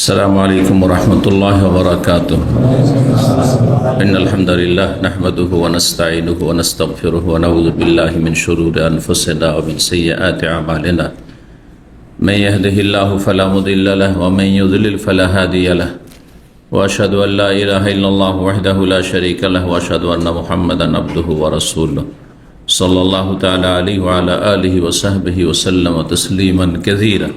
السلام عليكم ورحمة الله وبركاته. إن الحمد لله نحمده ونستعينه ونستغفره ونعوذ بالله من شرور أنفسنا ومن سيئات أعمالنا. من يهده الله فلا مضل له ومن يضلل فلا هادي له. وأشهد أن لا إله إلا الله وحده لا شريك له وأشهد أن محمدا عبده ورسوله صلى الله تعالى عليه وعلى آله وصحبه وسلم تسليما كثيرا.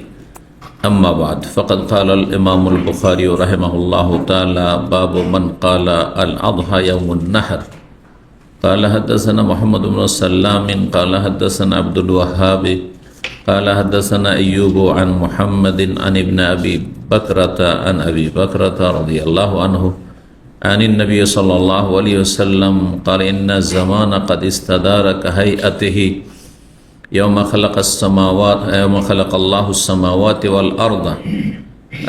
أما بعد فقد قال الإمام البخاري رحمه الله تعالى باب من قال الأضحى يوم النحر. قال حدثنا محمد بن سلام قال حدثنا عبد الوهاب قال حدثنا أيوب عن محمد عن ابن أبي بكرة عن أبي بكرة رضي الله عنه عن النبي صلى الله عليه وسلم قال إن الزمان قد استدار كهيئته يوم خلق الله السماوات والأرض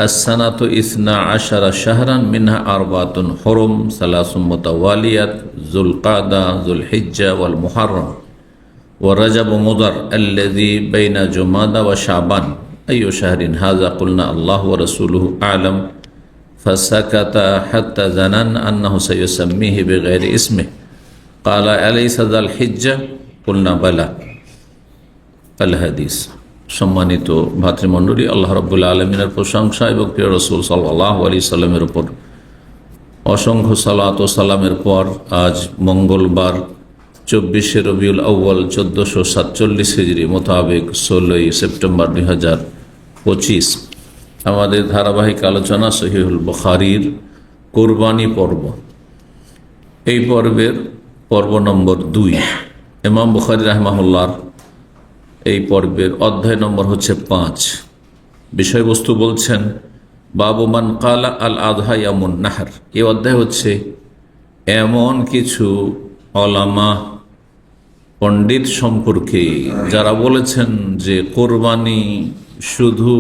السنة 12 شهرا منها 4 حرم 3 متواليات ذو القعدة ذو الحجة والمحرم ورجب مضر الذي بين جمادى وشعبان أي شهر هذا قلنا الله ورسوله أعلم فسكت حتى ظننا أنه سيسميه بغير اسمه قال أليس ذا الحجة قلنا بلى আল হাদিস। সম্মানিত ভাতৃমণ্ডলী, আল্লাহ রাব্বুল আলামিনের প্রশংসা এবং প্রিয় রাসূল সাল্লাল্লাহু আলাইহি সাল্লামের উপর অসংখ্য সালাত ও সালামের পর আজ মঙ্গলবার 24 রবিউল আউয়াল 1447 হিজরি মোতাবেক 16 সেপ্টেম্বর 2025 আমাদের ধারাবাহিক আলোচনা সহিহুল বুখারীর কুরবানি পর্ব। এই পর্বের পর্ব নম্বর 2। ইমাম বুখারী রাহিমাহুল্লাহর এই পর্বের অধ্যায় নম্বর হচ্ছে 5। বিষয়বস্তু বলছেন বাবু মান কালা আল আযহা ইয়ামুন নাহর। এই অধ্যায় হচ্ছে এমন কিছু ওলামা পণ্ডিত সম্পর্কে যারা বলেছেন যে কোরবানি শুধু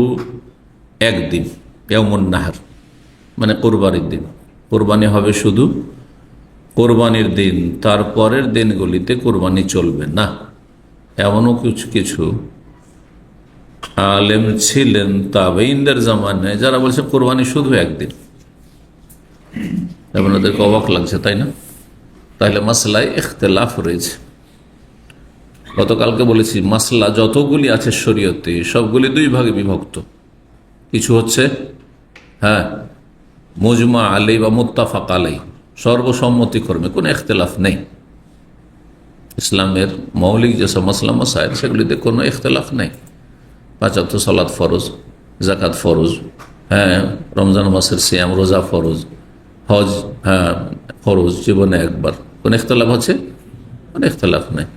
একদিন, ইয়ামুন নাহর মানে কোরবানির দিন, কোরবানি হবে শুধু কোরবানির দিন, তারপরের দিনগুলিতে কোরবানি চলবে না। এমনও কিছু কিছু আলেম ছিলেন তাবেঈনদের জামানায় যারা বলছে কোরবানি শুধু একদিন। আপনাদেরকে অবাক লাগছে তাই না? তাহলে মাসলায় ইখতিলাফ রয়েছে। গতকালকে বলেছি মাসলা যতগুলি আছে শরীয়তে সবগুলি 2 ভাগে বিভক্ত। কিছু হচ্ছে মুজমা আলাই বা মুত্তাফাক আলাই, সর্বসম্মতিক্রমে কোনো ইখতিলাফ নেই। ইসলামের মৌলিক যেসব মাসলা মাসাইল সেগুলিতে কোনো ইখতিলাফ নেই। 5 ওয়াক্ত সালাত ফরজ, যাকাত ফরজ, রমজান মাসের সিয়াম রোজা ফরজ, হজ ফরজ জীবনে একবার। কোন ইখতিলাফ আছে? কোনো ইখতিলাফ নেই।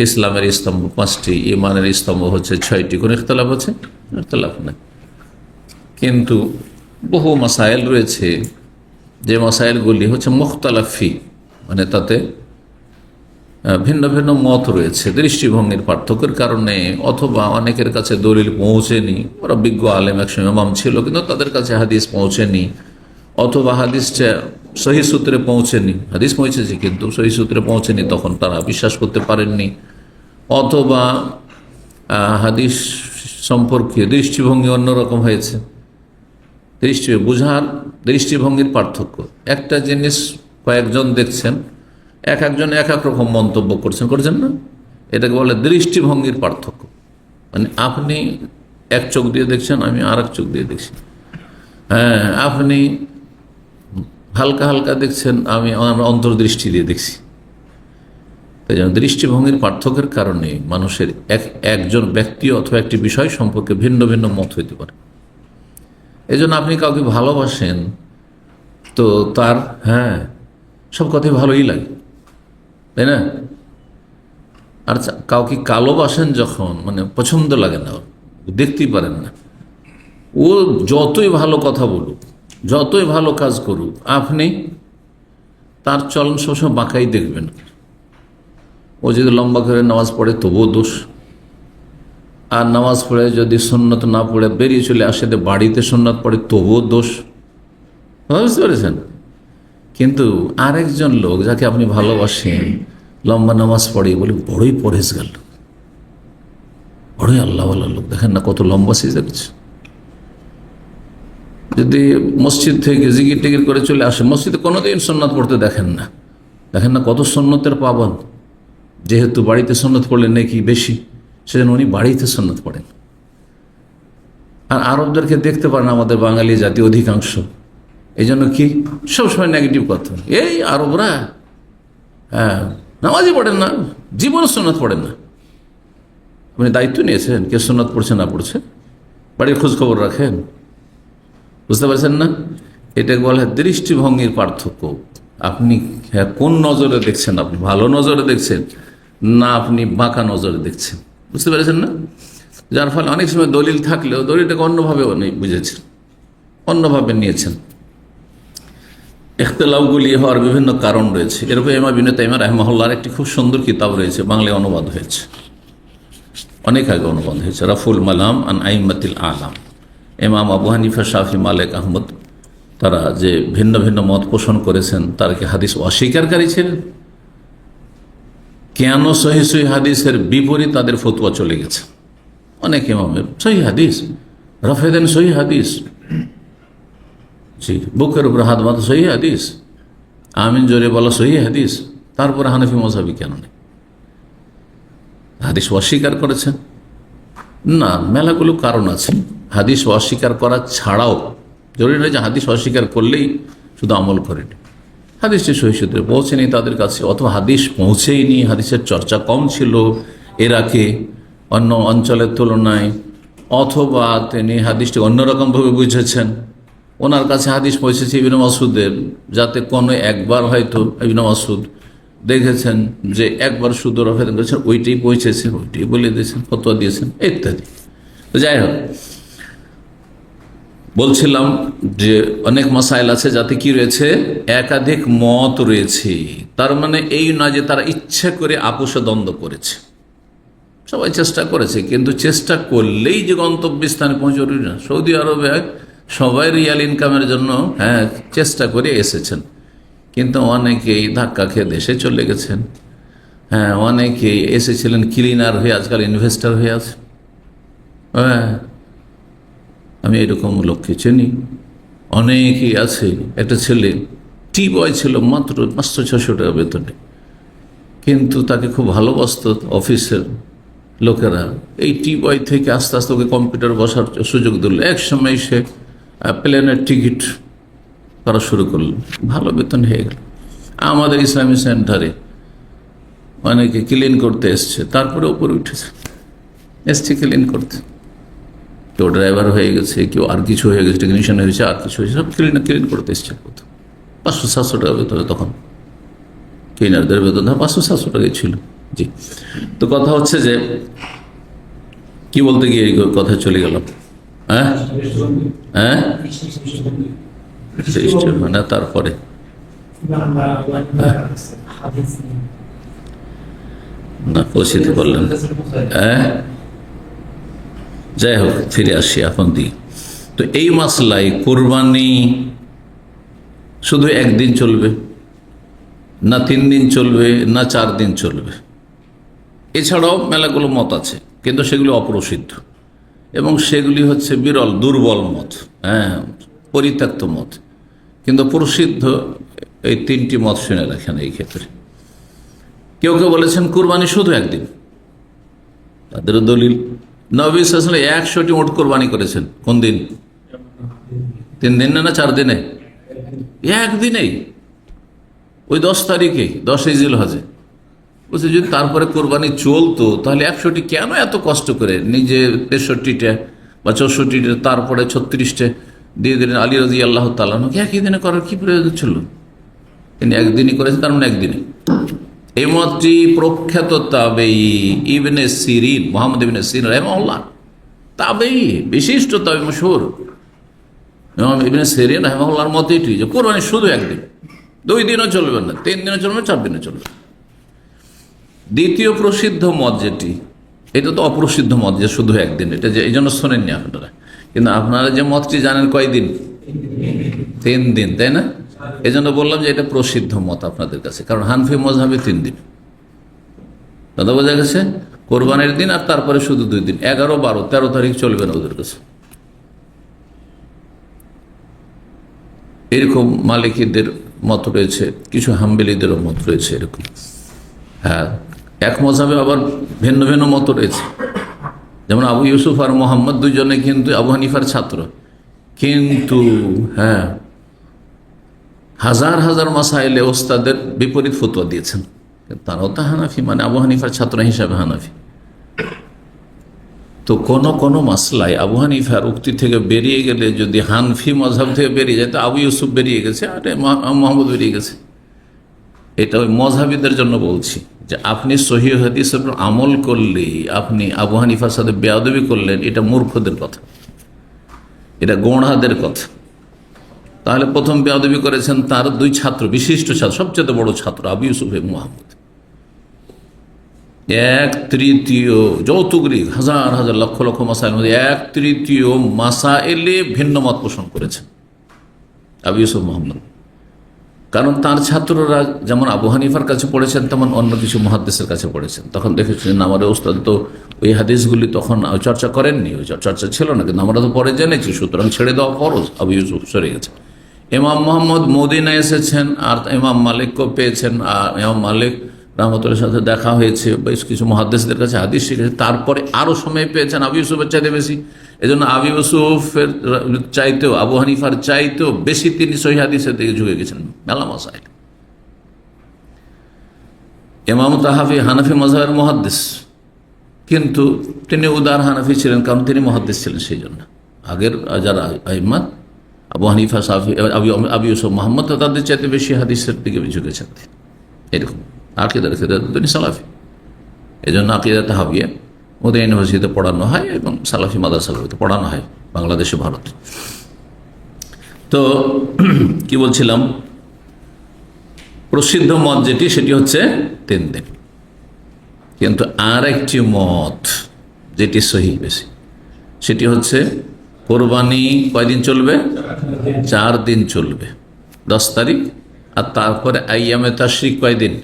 ইসলামের স্তম্ভ 5টি, ইমানের স্তম্ভ হচ্ছে 6টি। কোন ইখতিলাফ আছে? ইখতিলাফ নেই। কিন্তু বহু মাসাইল রয়েছে যে মাসাইলগুলি হচ্ছে মুখতালাফি, মানে তাতে ভিন্ন ভিন্ন মত রয়েছে দৃষ্টিভঙ্গির পার্থক্যের কারণে, অথবা অনেকের কাছে দলিল পৌঁছেনি। ওরা বিজ্ঞ আলেম, একসময় ইমাম ছিল কিন্তু তাদের কাছে হাদিস পৌঁছেনি, অথবা হাদিসটা সহি সূত্রে পৌঁছেনি। হাদিস পৌঁছেছে কিন্তু সহি সূত্রে পৌঁছেনি, তখন তারা বিশ্বাস করতে পারেননি। অথবা হাদিস সম্পর্কে দৃষ্টিভঙ্গি অন্যরকম হয়েছে। বুঝার দৃষ্টিভঙ্গির পার্থক্য। একটা জিনিস কয়েকজন দেখছেন, একজন এক এক রকম মন্তব্য করছেন না, এটাকে বলে দৃষ্টিভঙ্গির পার্থক্য। মানে আপনি এক চোখ দিয়ে দেখছেন, আমি আর এক চোখ দিয়ে দেখছি। আপনি হালকা হালকা দেখছেন, আমি অন্তর্দৃষ্টি দিয়ে দেখছি। তাই জন্য দৃষ্টিভঙ্গির পার্থক্যের কারণে মানুষের একজন ব্যক্তি অথবা একটি বিষয় সম্পর্কে ভিন্ন ভিন্ন মত হইতে পারে। এই জন্য আপনি কাউকে ভালোবাসেন তো তার সব কথাই ভালোই লাগে, তাই না? আর কাউকে কালোবাসেন যখন, মানে পছন্দ লাগে না, দেখতেই পারেন না, ও যতই ভালো কথা বলুক, যতই ভালো কাজ করুক, আপনি তার চলন সবসময় বাঁকাই দেখবেন। ও যদি লম্বা করে নামাজ পড়ে তবুও দোষ, আর নামাজ পড়ে যদি সুন্নত না পড়ে বেরিয়ে চলে আসে বাড়িতে সুন্নত পড়ে তবুও দোষ। বুঝতে পেরেছেন? কিন্তু আরেকজন লোক যাকে আপনি ভালোবাসেন লম্বা নামাজ পড়ে বলে বড়ই পরহেজগার লোক, বড়ই আল্লাহওয়ালা লোক, দেখেন না কত লম্বা সিজদা করছে, যদি মসজিদ থেকে জিকির টিকির করে চলে আসে, মসজিদে কোনোদিন সুন্নাত পড়তে দেখেন না কত সুন্নতের পাবন্দ। যেহেতু বাড়িতে সুন্নত পড়লে নাকি বেশি, সেজন্য উনি বাড়িতে সুন্নত পড়েন। আর আরবদেরকে দেখতে পারেন আমাদের বাঙালি জাতি অধিকাংশ, এই জন্য কি সবসময় নেগেটিভ কথা, এই আরবরা নামাজই পড়েন না, জীবনে সুন্নত পড়েন না। আপনি দায়িত্ব নিয়েছেন কে সুন্নত পড়ছে না পড়ছে, বাড়ির খোঁজ খবর রাখেন, বুঝতে পারছেন না? এটাকে বলা হয় দৃষ্টিভঙ্গির পার্থক্য। আপনি কোন নজরে দেখছেন, আপনি ভালো নজরে দেখছেন না আপনি বাঁকা নজরে দেখছেন, বুঝতে পেরেছেন না? যার ফলে অনেক সময় দলিল থাকলেও দলিলটাকে অন্যভাবে বুঝেছেন, অন্যভাবে নিয়েছেন। ইখতিলাফগুলি হওয়ার বিভিন্ন কারণ রয়েছে। এরকম ইমাম ইবনে তাইমিয়া রাহিমাহুল্লাহর একটি খুব সুন্দর কিতাব রয়েছে, বাংলায় অনুবাদ হয়েছে, অনেক আগে অনুবাদ হয়েছে, রাফুল মালাম আন আইম্মাতিল আলাম। ইমাম আবু হানিফা, শাফি, মালিক, আহমদ তারা যে ভিন্ন ভিন্ন মত পোষণ করেছেন, তারা কি হাদিস অস্বীকারী ছিলেন? কেন সহি সহি হাদিসের বিপরীত তাদের ফতোয়া চলে গেছে? অনেক ইমামের সহি হাদিস রফে দেন, সহি হাদিস, জি, বুকের উপর হাত বাঁধা সহি হাদিস, আমিন জোরে বলা সহি হাদিস, তারপরে হানাফি মযহাবী কেন নেই? হাদিস অস্বীকার করেছেন না, মেলাগুলো কারণ আছে। হাদিস অস্বীকার করা ছাড়াও জরুরি নয় যে হাদিস অস্বীকার করলেই শুধু আমল করেনি। হাদিসটি সহি সূত্রে পৌঁছেনি তাদের কাছে, অথবা হাদিস পৌঁছেইনি, হাদিসের চর্চা কম ছিল এরাকে অন্য অঞ্চলের তুলনায়, অথবা তিনি হাদিসটি অন্যরকমভাবে বুঝেছেন। ওনার কাছে হাদিস পৌঁছেছে ইবনে মাসউদের, যাতে কোনো একবার হয়তো ইবনে মাসউদ দেখেছেন যে একবার শুধু রফেদ করেছেন, ওইটাই পৌঁছেছে, ওইটাই বলে দিয়েছেন, ফতোয়া দিয়েছেন ইত্যাদি। তো যাই হোক, বলছিলাম যে অনেক মাসাইল আছে যাতে কি রয়েছে, একাধিক মত রয়েছে। তার মানে এই নয় যে তারা ইচ্ছা করে আপোষে দ্বন্দ্ব করেছে, সবাই চেষ্টা করেছে, কিন্তু চেষ্টা করলেই যে গন্তব্যস্থানে পৌঁছে না। সৌদি আরবে সবাই রিয়াল ইনকামের জন্য চেষ্টা করে এসেছেন, কিন্তু অনেকেই ধাক্কা খেয়ে দেশে চলে গেছেন। অনেকেই এসেছিলেন ক্লিনার হয়ে, আজকাল ইনভেস্টর হয়ে আছে। আমি এরকম লোককে চিনি, অনেকেই আছে। একটা ছেলে টি বয় ছিল, মাত্র 500-600 টাকা বেতনে, কিন্তু তাকে খুব ভালোবাসত অফিসের লোকেরা। এই টি বয় থেকে আস্তে আস্তে ওকে কম্পিউটার বসার সুযোগ দিল। এক সময় সে প্লেনের টিকিট করা শুরু করল, ভালো বেতন হয়ে গেল। আমাদের ইসলামী সেন্টারে অনেকে ক্লিন করতে এসছে, তারপরে উপরে উঠেছে, এসছে ক্লিন করতে। কেউ ড্রাইভার হয়ে গেছে, কেউ আর কিছু হয়ে গেছে, টেকনিশিয়ান হয়েছে, আর কিছু হয়েছে, সব ক্লিন করতে এসছে। 500-700 টাকা বেতন, তখন ক্লিনারদের বেতন 500-700 টাকাই ছিল। জি, তো কথা হচ্ছে যে কি বলতে গিয়ে এই কথা চলে গেল। মানে তারপরে না পৌঁছিতে পারলেন। যাই হোক, ফিরে আসি এখন দিই। তো এই মাসলাই কোরবানি শুধু একদিন চলবে না 3 দিন চলবে না 4 দিন চলবে, এছাড়াও মেলাগুলো মত আছে, কিন্তু সেগুলি অপ্রসিদ্ধ এবং সেগুলি হচ্ছে বিরল দুর্বল মত, পরিত্যক্ত মত। কিন্তু প্রসিদ্ধ এই 3টি মত শুনে রাখেন। এই ক্ষেত্রে কেউ কেউ বলেছেন কুরবানি শুধু একদিন, তাদেরও দলিল। নবী সাল্লাল্লাহু আলাইহি ওয়াসাল্লাম 100টি উট কোরবানি করেছেন। কোন দিন? 3 দিন না 4 দিনে? একদিনেই, ওই 10 তারিখে, 10 জিলহজে। বলছে যদি তারপরে কোরবানি চলতো তাহলে 100টি কেন এত কষ্ট করে নিজে 63টা বা 64টা, তারপরে 36টা দিয়ে দিলেন। আলী রাদিয়াল্লাহু তাআলা একই দিনে করার কি প্রয়োজন ছিল? তিনি একদিনই করেছেন, তার মানে একদিনে। এই মতটি প্রখ্যাত তাবেঈ ইবনে সিরিন, মুহাম্মদ ইবনে সিরিন রাহিমাহুল্লাহ, তাবেঈ, বিশিষ্ট তাবেঈ, মশহুর ইমাম ইবনে সিরিন রাহিমাহুল্লাহর মত এটি যে কোরবানি শুধু একদিন, 2 দিনও চলবে না, 3 দিনও চলবে না, 4 দিনও চলবে না। দ্বিতীয় প্রসিদ্ধ মত যেটি, এটা তো অপ্রসিদ্ধ মত যে শুধু একদিন, এটা যে এই জন্য শোনেননি আপনারা। কিন্তু আপনারা যে মতটি জানেন কয়দিন? 3 দিন, তাই না? এই জন্য বললাম যে এটা প্রসিদ্ধ মত আপনাদের কাছে, কারণ হানফি মযহাবে 3 দিন। কথা বোঝা গেছে? কোরবানির দিন আর তারপরে শুধু 2 দিন, 11, 12, 13 তারিখ চলবে না ওদের কাছে। এরকম মালিকীদের মত রয়েছে, কিছু হাম্বেলিদেরও মত রয়েছে এরকম। হ্যাঁ, এক মজাবে আবার ভিন্ন ভিন্ন মত রয়েছে। যেমন আবু ইউসুফ আর মোহাম্মদ দুজনে কিন্তু আবু হানিফার ছাত্র, কিন্তু হ্যাঁ হাজার হাজার মাসাইলে ওস্তাদের বিপরীত ফতোয়া দিয়েছেন। তারাও তো হানাফি, মানে আবু হানিফার ছাত্র হিসাবে হানাফি। তো কোন মাসলায় আবু হানিফার উক্তি থেকে বেরিয়ে গেলে যদি হানফি মজহাব থেকে বেরিয়ে যায়, তো আবু ইউসুফ বেরিয়ে গেছে, আরে মোহাম্মদ বেরিয়ে গেছে। এটা ওই মজহাবিদের জন্য বলছি যে আপনি সহিহ হাদিসের উপর আমল করলে আপনি আবু হানিফার সাথে বেয়াদবি করলেন, এটা মূর্খদের কথা, এটা গোঁড়াদের কথা। তাহলে প্রথম বেয়াদবি করেছেন তার দুই ছাত্র, বিশিষ্ট ছাত্র, সবচেয়ে বড় ছাত্র আবু ইউসুফ এবং মোহাম্মদ। এক তৃতীয় যৌতুকরি হাজার হাজার লক্ষ লক্ষ মাসাইলের মধ্যে এক তৃতীয় মাসাইলে ভিন্ন মত পোষণ করেছেন আবু ইউসুফ মোহাম্মদ। কারণ তার ছাত্ররা যেমন আবু হানিফার কাছে পড়েছেন, তেমন অন্য কিছু মুহাদ্দিসের কাছে পড়েছেন। তখন দেখেছেন আমাদের ওস্তাদ তো ওই হাদিসগুলি তখন চর্চা করেননি, ওই চর্চা ছিল না, কিন্তু আমরা তো পরে জেনেছি, সুতরাং ছেড়ে দেওয়া ফরজ। আবু ইউসুফ সরে গেছে। ইমাম মোহাম্মদ মদিনায় এসেছেন আর ইমাম মালিককেও পেয়েছেন, আর ইমাম মালিক রহমতুল্লাহর সাথে দেখা হয়েছে, বেশ কিছু মুহাদ্দিসদের কাছে হাদিস শিখেছে। তারপরে আরও সময় পেয়েছেন আবু ইউসুফের চাইতে বেশি। এজন্য আবু ইউসুফের চাইতেও, আবু হানিফার চাইতেও বেশি তিনি সহিহ হাদিসের দিকে ঝুঁকে গেছেন মেলা মাসাইল। ইমাম তাহাফি হানাফি মাযহাবের মুহাদ্দিস, কিন্তু তিনি উদার হানাফি ছিলেন, কারণ তিনি মুহাদ্দিস ছিলেন। সেই জন্য আগের যারা আইম্মাত আবু হানিফা, শাফি, আবু ইউসুফ মোহাম্মদ, তাদের চাইতে বেশি হাদিসের দিকে ঝুঁকেছেন এরকম। আকিদার ক্ষেত্রে তিনি সালাফি, এই জন্য আকিদা তাহাবিয়া ওদের ইউনিভার্সিটিতে পড়ানো হয় এবং সালাফি মাদ্রাসাগুলোতে পড়ানো হয় বাংলাদেশে, ভারতে। তো কি বলছিলাম, প্রসিদ্ধ মত যেটি সেটি হচ্ছে 3 দিন, কিন্তু আর একটি মত যেটি সহিহ বেশি, সেটি হচ্ছে কোরবানি কয়দিন চলবে? 4 দিন চলবে, 10 তারিখ, আর তারপরে আইয়ামে তাশরিক কয়দিন?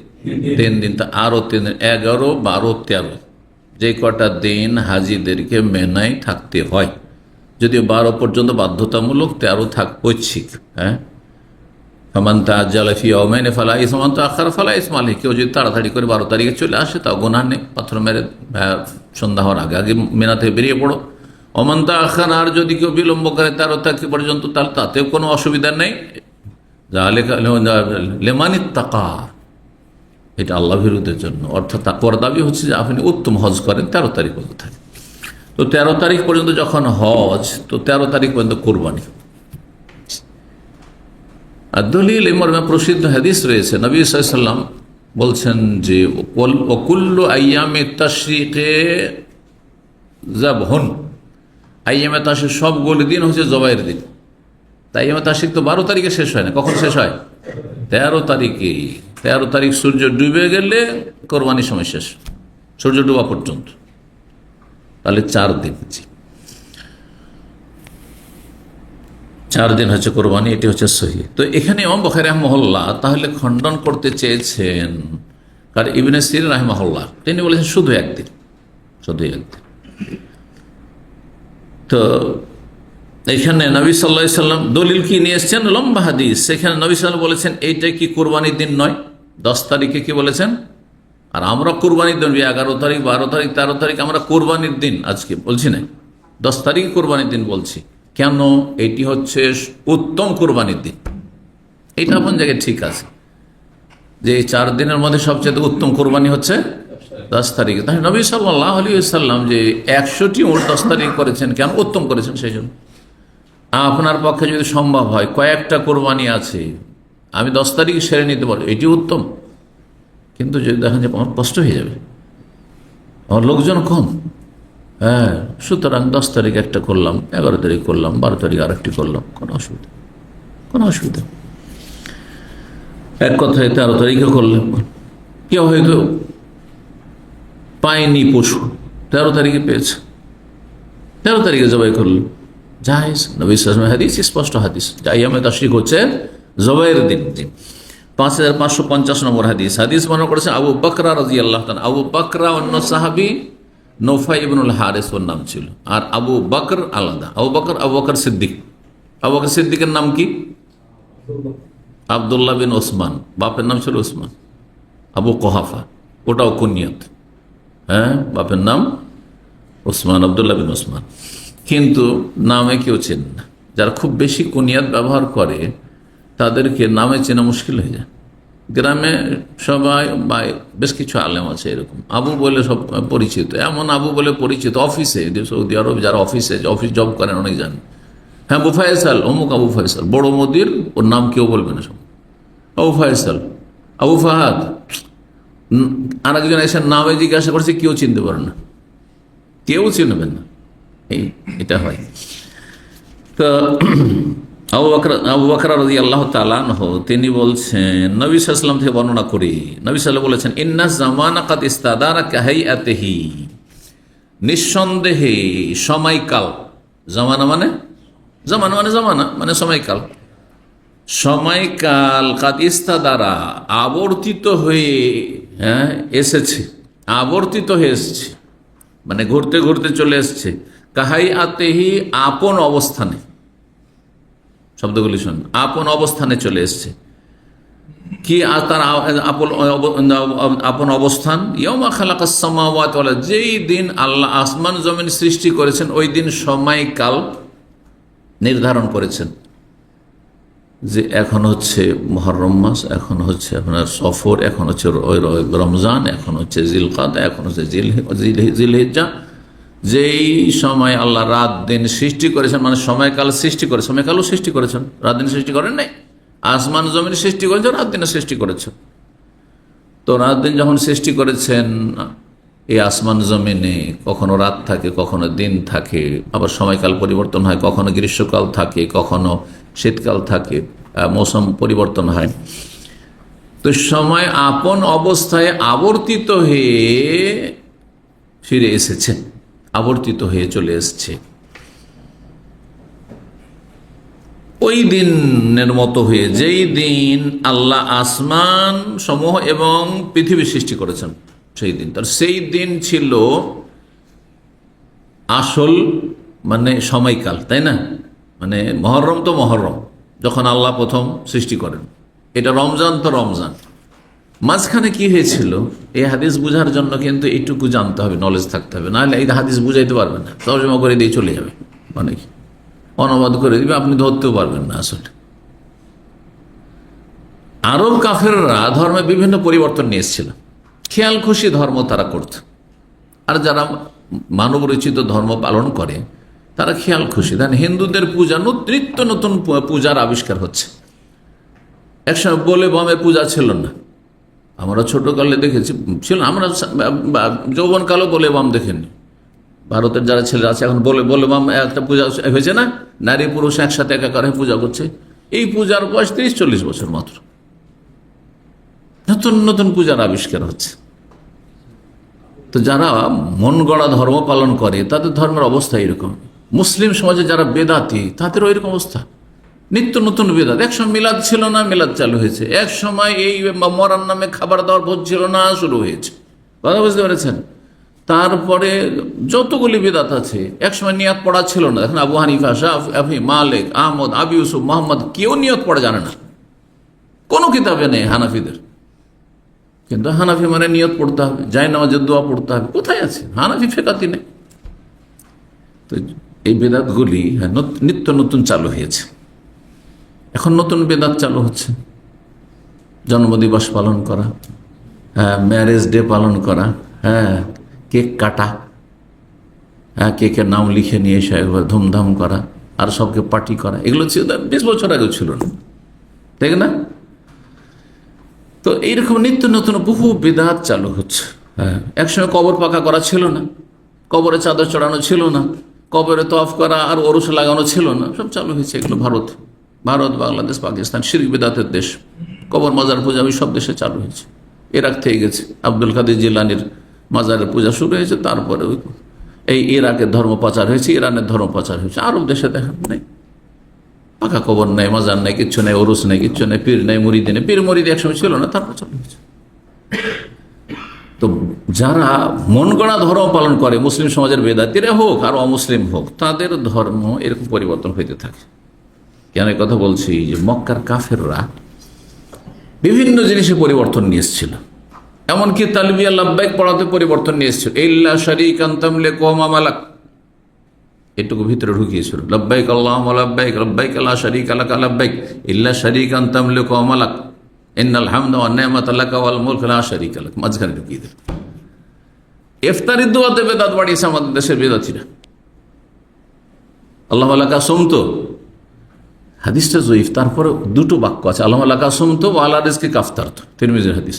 3 দিন। তা আরো 3 দিন, 11, 12, 13, যে কটা দিন হাজিদেরকে মেনায় থাকতে হয়। যদিও 12 পর্যন্ত বাধ্যতামূলক, 13 ঐচ্ছিক। হ্যাঁ, কেউ যদি তাড়াতাড়ি করে 12 তারিখে চলে আসে তাও গুনাহ নেই, পাথর মেরে সন্ধ্যা হওয়ার আগে আগে মেনা থেকে বেরিয়ে পড়ো। অমান্তা আখান, আর যদি কেউ বিলম্ব করে 13 তারিখ পর্যন্ত, তাহলে তাতেও কোনো অসুবিধা নেই। লেমানিত তাকা, এটা আল্লাহ বিরুদ্ধের জন্য। অর্থাৎ তাকওয়ার দাবি হচ্ছে যে আপনি উত্তম হজ করেন 13 তারিখ পর্যন্ত থাকে। তো 13 তারিখ পর্যন্ত যখন হজ, তো 13 তারিখ পর্যন্ত কোরবানি। আর দলিল মর্মে প্রসিদ্ধ হাদিস রয়েছে, নবী সাল্লাল্লাহু আলাইহি ওয়াসাল্লাম বলছেন যে কুল্লু আইয়ামে তাশরিকে যাবহুন, আইয়ামে তাশরিক সবগুলো দিন হচ্ছে জবাইয়ের দিন। তাই আইয়ামে তাশরিক তো 12 তারিখে শেষ হয় না, কখন শেষ হয়? 13 তারিখে। 13 তারিখ সূর্য ডুবে গেলে কোরবানির সময় শেষ, সূর্য ডুবা পর্যন্ত, তাহলে 4 দিন। 4 দিন হচ্ছে কোরবানি, এটি হচ্ছে সহিহ। তো এখানে ইমাম বুখারী রাহিমাহুল্লাহ তাহলে খণ্ডন করতে চেয়েছেন, কারণ ইবনে সিরিন রাহিমাহুল্লাহ তিনি বলেছেন শুধু 1 দিন, শুধু 1 দিন। তো এখানে নবী সাল্লাল্লাহু আলাইহি সাল্লাম দলিল কি নিয়ে এসেছেন? লম্বা হাদিস। সেখানে নবী সাল্লাল্লাহু আলাইহি বলেছেন এইটা কি কোরবানির দিন নয়? 10 তারিখে কি বলেছেন? আর আমরা কোরবানির দিন 11 তারিখ, 12 তারিখ, 13 তারিখ আমরা কোরবানির দিন আজকে বলছি না, 10 তারিখ কোরবানির দিন বলছি। কেন? এটি হচ্ছে উত্তম কোরবানির দিন। এটা আপন জায়গায় ঠিক আছে যে এই 4 দিনের মধ্যে সবচেয়ে উত্তম কোরবানি হচ্ছে 10 তারিখে। তাই নবী সাল্লাল্লাহু আলাইহি ওয়াসাল্লাম যে 100টি উট 10 তারিখ করেছেন, কেন? উত্তম করেছেন। সেই জন্য আপনার পক্ষে যদি সম্ভব হয়, কয়েকটা কোরবানি আছে, আমি 10 তারিখ সেরে নিতে পারবো, এটি উত্তম। কিন্তু যদি দেখেন যে আমার কষ্ট হয়ে যাবে, আমার লোকজন কম, হ্যাঁ, সুতরাং 10 তারিখ একটা করলাম, 11 তারিখ করলাম, 12 তারিখ আরেকটি করলাম, কোনো অসুবিধা, কোনো অসুবিধা। এক কথায় 13 তারিখে করলাম, কেউ হয়তো পায়নি পশু, 13 তারিখে পেয়েছে, 13 তারিখে জবাই করলো, জায়েজ। নবী সাল্লাল্লাহু আলাইহি ওয়াসাল্লাম হাদিস, স্পষ্ট হাদিস, আইয়ামে তাশরিক হচ্ছে জবাইয়ের দিন। 5550 নম্বর হাদিস। হাদিস বর্ণনা করেছেন আবু বকর রাদিয়াল্লাহু তাআলা। আবু বকর অন্য সাহাবী, নৌফাই ইবনুল হারিস ওর নাম ছিল, আর আবু বকর আলাদা। আবু বকর সিদ্দিক। আবু বকর সিদ্দিকের নাম কি? আবদুল্লাহ বিন ওসমান, বাপের নাম ছিল ওসমান। আবু কুহাফা, ওটাও কুনিয়ত। হ্যাঁ, বাপের নাম ওসমান, আবদুল্লাহ বিন ওসমান, কিন্তু নামে কেউ চেনে না। যারা খুব বেশি কুনিয়াত ব্যবহার করে তাদেরকে নামে চেনা মুশকিল হয়ে যায়। গ্রামে সবাই বা বেশ কিছু আলেম আছে এরকম, আবু বলে সব পরিচিত, এমন আবু বলে পরিচিত অফিসে, সৌদি আরব যারা অফিস জব করেন অনেক জানেন। হ্যাঁ, আবু ফয়সাল, অমুক আবু ফয়সাল, বড় মোদির, ওর নাম কেউ বলবে না সব। আবু ফয়সাল, আবু ফাহাদ, আর একজন এসে নামে জিজ্ঞাসা করছে, কেউ চিনতে পারে না, কেউ চিনবেন না, এটা হয়। তো আবু বকর রাদিয়াল্লাহু তাআলা আনহু তিনি বলছেন, নবী সাল্লাল্লাহু আলাইহি ওয়াসাল্লাম থেকে বর্ণনা করি, নবী সাল্লাল্লাহু বলেছেন, ইন্না জামানা কাদ ইস্তাদারা কাহাইয়াতিহি, নিঃসন্দেহে সময়কাল, জামানা মানে সময়কাল, সময়কাল কাদ ইস্তাদারা আবর্তিত হয়ে এসেছে, আবর্তিত হয়ে এসেছে মানে ঘুরতে ঘুরতে চলে এসছে, কাহাইয়াতিহি আপন অবস্থানে, শব্দগুলি শুন, আপন অবস্থানে চলে এসছে। কি তার আপন অবস্থান? ইয়াউমা খালাকাস সামাওয়াতি ওয়াল আরদ, যেই দিন আল্লাহ আসমান জমিন সৃষ্টি করেছেন ওই দিন সময়কাল নির্ধারণ করেছেন, যে এখন হচ্ছে মুহররম মাস, এখন হচ্ছে আপনার সফর, এখন হচ্ছে রমজান, এখন হচ্ছে জিলকাদা, এখন হচ্ছে জিলহিজ্জা। যেই সময় আল্লাহ রাত দিন সৃষ্টি করেছেন, মানে সময়কাল সৃষ্টি করে, সময়কালও সৃষ্টি করেছেন, রাত দিন সৃষ্টি করেন নাই। আসমান জমিন সৃষ্টি করেছেন, রাত দিনে সৃষ্টি করেছেন। তো রাত দিন যখন সৃষ্টি করেছেন, এই আসমান জমিনে কখনো রাত থাকে, কখনো দিন থাকে, আবার সময়কাল পরিবর্তন হয়, কখনো গ্রীষ্মকাল থাকে, কখনো শীতকাল থাকে, মৌসুম পরিবর্তন হয়। তো সময় আপন অবস্থায় আবর্তিত হয়ে ফিরে এসেছে, আবর্তিত হয়ে চলে এসছে ওই দিনের মতো হয়ে, যেই দিন আল্লাহ আসমান সমূহ এবং পৃথিবী সৃষ্টি করেছেন সেই দিন। তার সেই দিন ছিল আসল মানে সময়কাল, তাই না? মানে মহরম তো মহরম, যখন আল্লাহ প্রথম সৃষ্টি করেন, এটা রমজান তো রমজান। মাঝখানে কি হয়েছিল এই হাদিস বুঝার জন্য কিন্তু এইটুকু জানতে হবে, নলেজ থাকতে হবে, নাহলে এই হাদিস বুঝাইতে পারবেন না, তর্জমা করে দিয়ে চলে যাবে, মানে কি অনুবাদ করে দিবে, আপনি ধরতেও পারবেন না। আসলে আরব কাফেররা ধর্মে বিভিন্ন পরিবর্তন নিয়ে এসেছিল, খেয়াল খুশি ধর্ম তারা করত। আর যারা মানব রচিত ধর্ম পালন করে তারা খেয়াল খুশি। দেখেন, হিন্দুদের পূজা, নিত্য নতুন পূজার আবিষ্কার হচ্ছে। একসময় বলে বমের পূজা ছিল না, আমরা ছোটকালে দেখেছি ছিল, আমরা যৌবনকালও বলে বাম দেখেনি। ভারতের যারা ছেলেরা আছে এখন বলে বাম একটা পূজা হয়েছে না, নারী পুরুষ একসাথে একাকার হয়ে পূজা করছে। এই পূজার বয়স 30-40 বছর মাত্র, নতুন নতুন পূজার আবিষ্কার হচ্ছে। তো যারা মন গড়া ধর্ম পালন করে তাদের ধর্মের অবস্থা এরকম। মুসলিম সমাজে যারা বেদাতি তাদের ওইরকম অবস্থা, নিত্য নতুন বেদাত। একসময় মিলাদ ছিল না, মিলাদ চালু হয়েছে। এক সময় এই মরার নামে খাবার দাবার ভোজ ছিল না, শুরু হয়েছে। কথা বুঝতে পেরেছেন? তারপরে যতগুলি বেদাত আছে, একসময় নিয়াত পড়া ছিল না। দেখেন, আবু হানিফা, শাফি, মালিক, আহমদ, আবি ইউসুফ, মোহাম্মদ, কেউ নিয়ত পড়া জানে না, কোনো কিতাবে নেই হানাফিদের। কিন্তু হানাফি মানে নিয়ত পড়তে হবে, যায় নামাজের দোয়া পড়তে হবে, কোথায় আছে? হানাফি ফেকাতি নেই। তো এই বেদাতগুলি নিত্য নতুন চালু হয়েছে। এখন নতুন বেদাত চালু হচ্ছে, জন্মদিবস পালন করা, হ্যাঁ, ম্যারেজ ডে পালন করা, হ্যাঁ, কেক কাটা, হ্যাঁ, কেকের নাম লিখে নিয়ে এসে একবার ধুমধাম করা, আর সবকে পার্টি করা। এগুলো ছিল 20 বছর আগেও ছিল না, ঠিক না? তো এইরকম নিত্য নতুন বহু বেদাত চালু হচ্ছে। হ্যাঁ, একসময় কবর পাকা করা ছিল না, কবরে চাদর চড়ানো ছিল না, কবরে তওয়াফ করা আর ওরস লাগানো ছিল না, সব চালু হয়েছে এগুলো। ভারত, বাংলাদেশ, পাকিস্তান শিরক বিদাতের দেশ, কবর মাজার পূজা ওই সব দেশে চালু হয়েছে। ইরাক থেকে গেছে, আব্দুল কাদের জিলানির মাজারের পূজা শুরু হয়েছে। তারপরে এই ইরাকের ধর্ম প্রচার হয়েছে, ইরানের ধর্ম প্রচার হয়েছে। আরব দেশে দেখেন নেই, পাকা কবর নেই, মাজার নেই, কিচ্ছু নেই, ওরস নেই, কিচ্ছু নেই, পীর নেই, মুরিদ নেই। পীর মুরিদ একসময় ছিল না, তারপর চালু হয়েছে। তো যারা মন গড়া ধর্ম পালন করে, মুসলিম সমাজের বেদাতিরা হোক আর অমুসলিম হোক, তাদের ধর্ম এরকম পরিবর্তন হইতে থাকে। কেন এই কথা বলছি? যে মক্কার কাফেররা বিভিন্ন জিনিসে পরিবর্তন নিয়ে এসেছিল, এমনকি তালবিয়া লাব্বাইক পড়াতে পরিবর্তন নিয়ে এসেছিল। ইল্লা শারীকান তামলিকু ওয়া মা মালাক, এটুকু ভিতরে ঢুকিয়েছিল। লাব্বাইক আল্লাহুম্মা লাব্বাইক লাব্বাইক লা শারীকা লাকা লাব্বাইক ইল্লা শারীকান তামলিকু ওয়া মালাক ইন্নাল হামদা ওয়ান নি'মাতা লাকা ওয়াল মুলকু লা শারীকা লাক, মাঝখানে ঢুকিয়ে দিল। ইফতারির দোয়াতে বেদাত বাড়িয়েছে আমাদের দেশের বেদাতীরা। আল্লাহ লাকা সুমতু, হাদিসটা জয়ীফ, তারপরে দুটো বাক্য আছে, আল্লাহ লাকা সুমতু ওয়া আলা রিজকিকা আফতারতু, তিরমিজির হাদিস।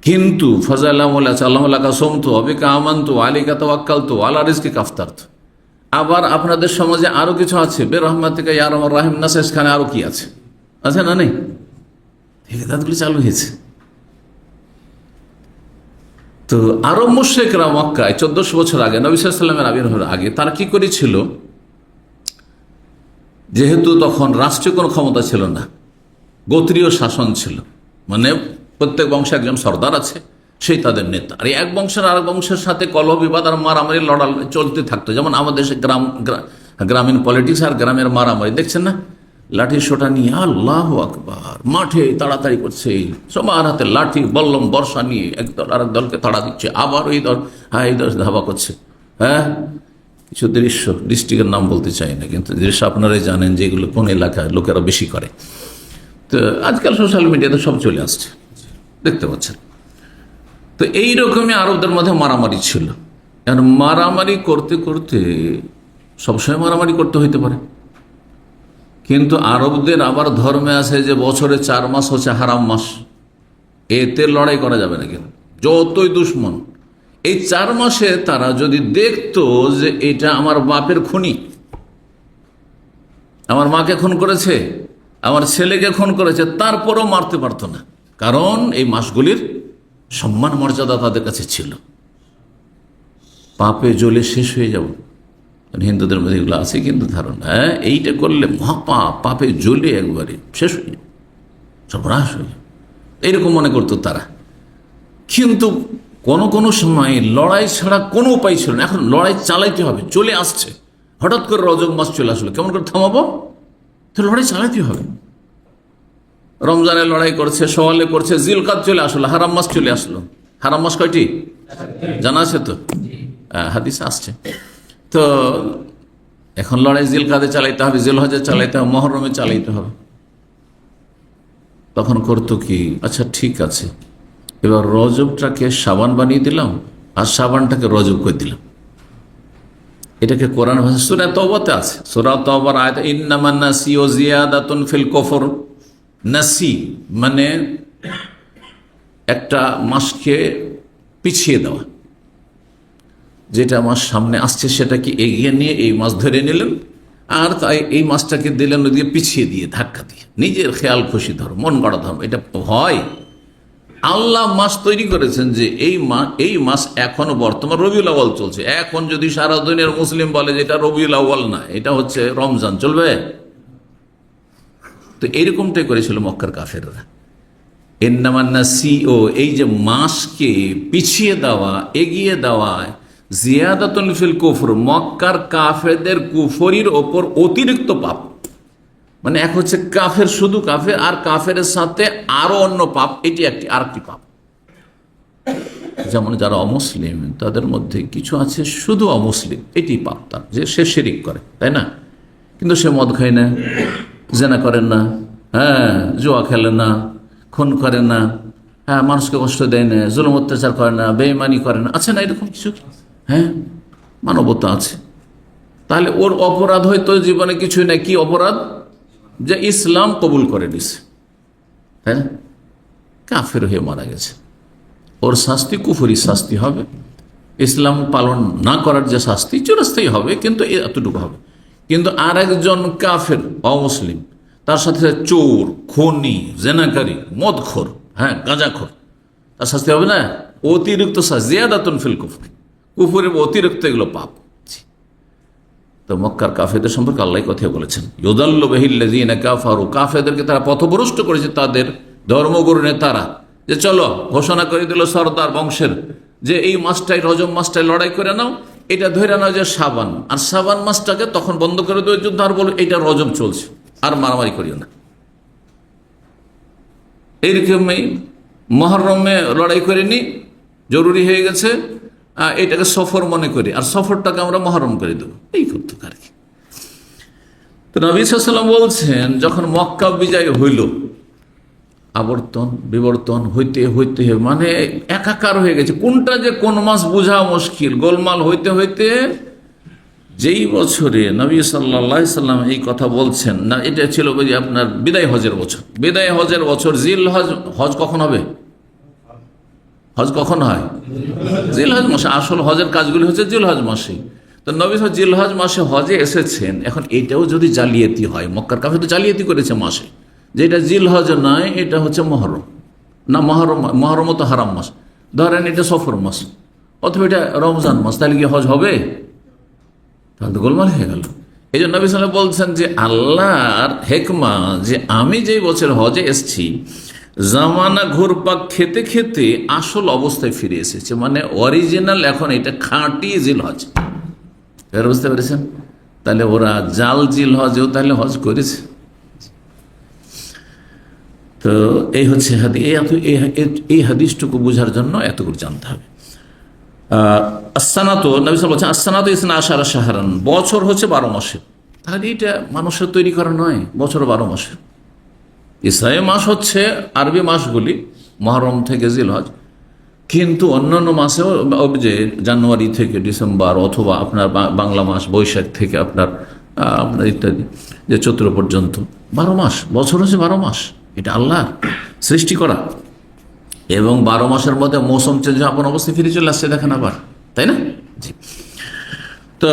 কিন্তু ফাজাইলাম আছে আল্লাহ লাকা সুমতু ওয়া বিকা আমানতু ওয়া আলাইকা তাওয়াক্কালতু ওয়া আলা রিজকিকা আফতারতু। আবার আপনাদের সমাজে আরো কিছু আছে, বেরহমাতিকা ইয়া আরহামার রাহিম না, শেষখানে আরো কি আছে, আছে না নেই? বেদাতগুলি চালু হয়েছে। তো আরব মুশরিকরা মক্কায় 1400 বছর আগে, নবী সাল্লাল্লাহু আলাইহি ওয়াসাল্লামের আবির্ভাবের আগে, তারা কি করেছিল? যেহেতু তখন রাষ্ট্রীয় কোনো ক্ষমতা ছিল না, গোত্রীয় শাসন ছিল, মানে প্রত্যেক বংশে একজন সর্দার আছে, সেই তাদের নেতা। আর এক বংশের আরেক বংশের সাথে কলহ বিবাদ আর মারামারি লড়াই চলতে থাকতো। যেমন আমাদের গ্রামীণ পলিটিক্স আর গ্রামের মারামারি দেখছেন না, লাঠি সোটা নিয়ে আল্লাহু আকবার মাঠে তাড়াতাড়ি করছে, সবার হাতে লাঠি বল্লম বর্ষা নিয়ে একদল আরেক দলকে তাড়া দিচ্ছে, আবার ওই দল এই দল ধাবা করছে। হ্যাঁ, কিছু দৃশ্য, ডিস্ট্রিক্টের নাম বলতে চাই না, কিন্তু দৃশ্য আপনারাই জানেন যে এগুলো কোন এলাকায় লোকেরা বেশি করে। তো আজকাল সোশ্যাল মিডিয়াতে সব চলে আসছে, দেখতে পাচ্ছেন। তো এইরকমই আরবদের মধ্যে মারামারি ছিল। এখন মারামারি করতে করতে, সবসময় মারামারি করতে হইতে পারে, কিন্তু আরবদের আবার ধর্মে আছে যে বছরে 4 মাস হচ্ছে হারাম মাস, এতে লড়াই করা যাবে না। কিন্তু যতই দুশ্মন, এই 4 মাসে তারা যদি দেখতো যে এটা আমার বাপের খুনি, আমার মাকে খুন করেছে, আমার ছেলেকে খুন করেছে, তারপরও মারতে পারতো না, কারণ এই মাসগুলির সম্মান মর্যাদা তাদের কাছে ছিল। পাপে জ্বলে শেষ হয়ে যাব, হিন্দুদের মধ্যে এগুলো আছে কিন্তু ধারণা, হ্যাঁ এইটা করলে মহাপাপ, পাপে জ্বলে একবারে শেষ হয়ে যাবে, সর্বনাশ হয়ে যাবে, এইরকম মনে করতো তারা। কিন্তু কোনো সময় লড়াই ছাড়া কোনো উপায় ছিল না। এখন লড়াই চালাইতে হবে, চলে আসছে, হঠাৎ করে রজব মাস চলে আসলো, কেমন করে থামাবো? তো লড়াই চালাইতে হবে। রমজানে লড়াই করছে, সওয়ালে করছে, জিলকাদ চলে আসলো, হারাম মাস চলে আসলো। হারাম মাস কয়টি জানা আছে তো? হাদিস আসছে। তো এখন লড়াই জিলকাদে চালাইতে হবে, জিলহজে চালাইতে হবে, মহরমে চালাইতে হবে। তখন করতো কি, আচ্ছা ঠিক আছে, এবার রজবটাকে সাবান বানিয়ে দিলাম, আর সাবানটাকে রজব করে দিলাম। এটাকে কোরআন ভাষা সূরা তাওবাতে আছে, সূরা তাওবার আয়াত ইন্নামান নাসিউ জিয়াদাতুন ফিল কুফর। নাসি মানে একটা মাসকে পিছিয়ে দেওয়া, যেটা মাস সামনে আসছে সেটাকে এগিয়ে নিয়ে এই মাস ধরে নিলেন, আর তাই এই মাসটাকে দিলেন ওদিকে পিছিয়ে দিয়ে, ধাক্কা দিয়ে, নিজের খেয়াল খুশি ধর্ম, মন গড়া ধর্ম। এটা হয়, আল্লাহ মাস তৈরি করেছেন যে এই মাস এখনো বর্তমান রবিউল আউয়াল চলছে। এখন যদি সারা দুনিয়ার মুসলিম বলে যে এটা রবিউল আউয়াল না, এটা হচ্ছে রমজান, চলবে? তো এইরকমটাই করেছিল মক্কার কাফেররা। এন্নামান্নাসিও, এই যে মাসকে পিছিয়ে দেওয়া, এগিয়ে দেওয়া, জিয়াদাতুন ফিল কুফর, মক্কার কাফেরদের কুফরির ওপর অতিরিক্ত পাপ। মানে এক হচ্ছে কাফের, শুধু কাফের, আর কাফের সাথে আরো অন্য পাপ, এটি আরেকটি পাপ। যেমন যারা অমুসলিম, তাদের মধ্যে কিছু আছে শুধু অমুসলিম, এটি পাপ তার, যে সে শিরিক করে, তাই না? কিন্তু সে মদ খায় না, জেনা করেন না, হ্যাঁ জুয়া খেলে না, খুন করে না, হ্যাঁ মানুষকে কষ্ট দেয় না, জুলুম অত্যাচার করে না, বেঈমানি করে না, আছে না এরকম কিছু? হ্যাঁ, মানবতা আছে। তাহলে ওর অপরাধ হয়তো জীবনে কিছুই নাই। কি অপরাধ? যে ইসলাম কবুল করে নিছে, তাই না? কাফের হয়ে মারা গেছে, ওর শাস্তি কুফরি শাস্তি হবে। ইসলাম পালন না করার যে শাস্তি চিরস্থায়ী হবে, কিন্তু এতটুকু হবে। কিন্তু আর একজন কাফের অমুসলিম, তার সাথে চোর, খুনি, জেনাকারী, মদখোর, হ্যাঁ গাঁজাখোর, তার শাস্তি হবে না? অতিরিক্ত জিয়াদাতুন ফিল কুফর, কুফরের অতিরিক্ত এগুলো পাপ। তো মক্কার কাফেরদের সম্পর্কে আল্লাহ কথা বলেছেন, ইউদাল্লু বিহিল্লাযীনা কাফারু, কাফেরদেরকে তারা পথভ্রষ্ট করেছে তাদের ধর্মগুরু নেতারা, যে চলো ঘোষণা করে দিল সর্দার বংশের যে এই মাসটাই, রজব মাসটাই লড়াই করে নাও, এটা ধরে নাও যে সাবান, আর সাবান মাসটাকে তখন বন্ধ করে দেওয়ার যুদ্ধ, আর বলো এটা রজব চলছে, আর মারামারি করিও না। এইরকমই মহরমে লড়াই করিনি, জরুরি হয়ে গেছে, এটাকে সফর মনে করি, আর সফরটাকে আমরা মহরম করে দেবো, এই করতো আর কি। তো নবী সাল্লাল্লাহু আলাইহি ওয়াসাল্লাম বলছেন, যখন মক্কা বিজয় হইল, আবর্তন বিবর্তন হইতে হইতে মানে একাকার হয়ে গেছে, কোনটা যে কোন মাস বোঝা মুশকিল, গোলমাল হইতে হইতে যেই বছরে নবী সাল্লাল্লাহু আলাইহি সাল্লাম এই কথা বলছেন না, এটা ছিল যে আপনার বিদায় হজের বছর। বিদায় হজের বছর জিল হজ, হজ কখন হবে? হজ কখন হয়? জিল হজ মাসে। আসল হজের কাজগুলি হচ্ছে জিল হজ মাসে। তো নবী জিল হজ মাসে হজে এসেছেন। এখন এটাও যদি জালিয়াতি হয়, মক্কার কাফের তো জালিয়াতি করেছে মাসে, যেটা জিল হজ নয়, এটা হচ্ছে মহরম না, মহরম তো হারাম মাস, ধরেন এটা সফর মাস অথবা এটা রমজান মাস, তাহলে কি হজ হবে? তাহলে তো গোলমাল হয়ে গেল। এই জন্য নবী সাল্লাল্লাহু আলাইহি ওয়াসাল্লাম বলছেন যে আল্লাহর হেকমা, যে আমি যেই বছর হজে এসেছি, জামানা ঘুরপাক খেতে খেতে আসল অবস্থায় ফিরে এসেছে, মানে অরিজিনাল, এখন এটা খাঁটি জিল হজ। এবার বুঝতে পেরেছেন? তাহলে ওরা জাল জিল হজেও তাহলে হজ করেছে। তো এই হচ্ছে এই হাদিসটুকু বোঝার জন্য এতটুকু জানতে হবে। আসানাতো নবী সাল্লাল্লাহু আলাইহি ওয়াসাল্লাম বলছেন, আসানাতো ইসনা আশারা শাহরান, বছর হচ্ছে 12 মাসের। তাহলে এটা মানুষের তৈরি করা নয়, বছর 12 মাসের। ইসলামী মাস হচ্ছে আরবি মাসগুলি, মহরম থেকে জিলহজ, কিন্তু অন্যান্য মাসেও, যে জানুয়ারি থেকে ডিসেম্বর, অথবা আপনার বাংলা মাস বৈশাখ থেকে আপনার ইত্যাদি, যে চৈত্র পর্যন্ত 12 মাস, বছর হচ্ছে 12 মাস। এটা আল্লাহর সৃষ্টি করা, এবং 12 মাসের মধ্যে মৌসুম চেঞ্জ, আপন অবস্থায় ফিরে চলে আসছে, দেখেন আবার, তাই না? জি। তো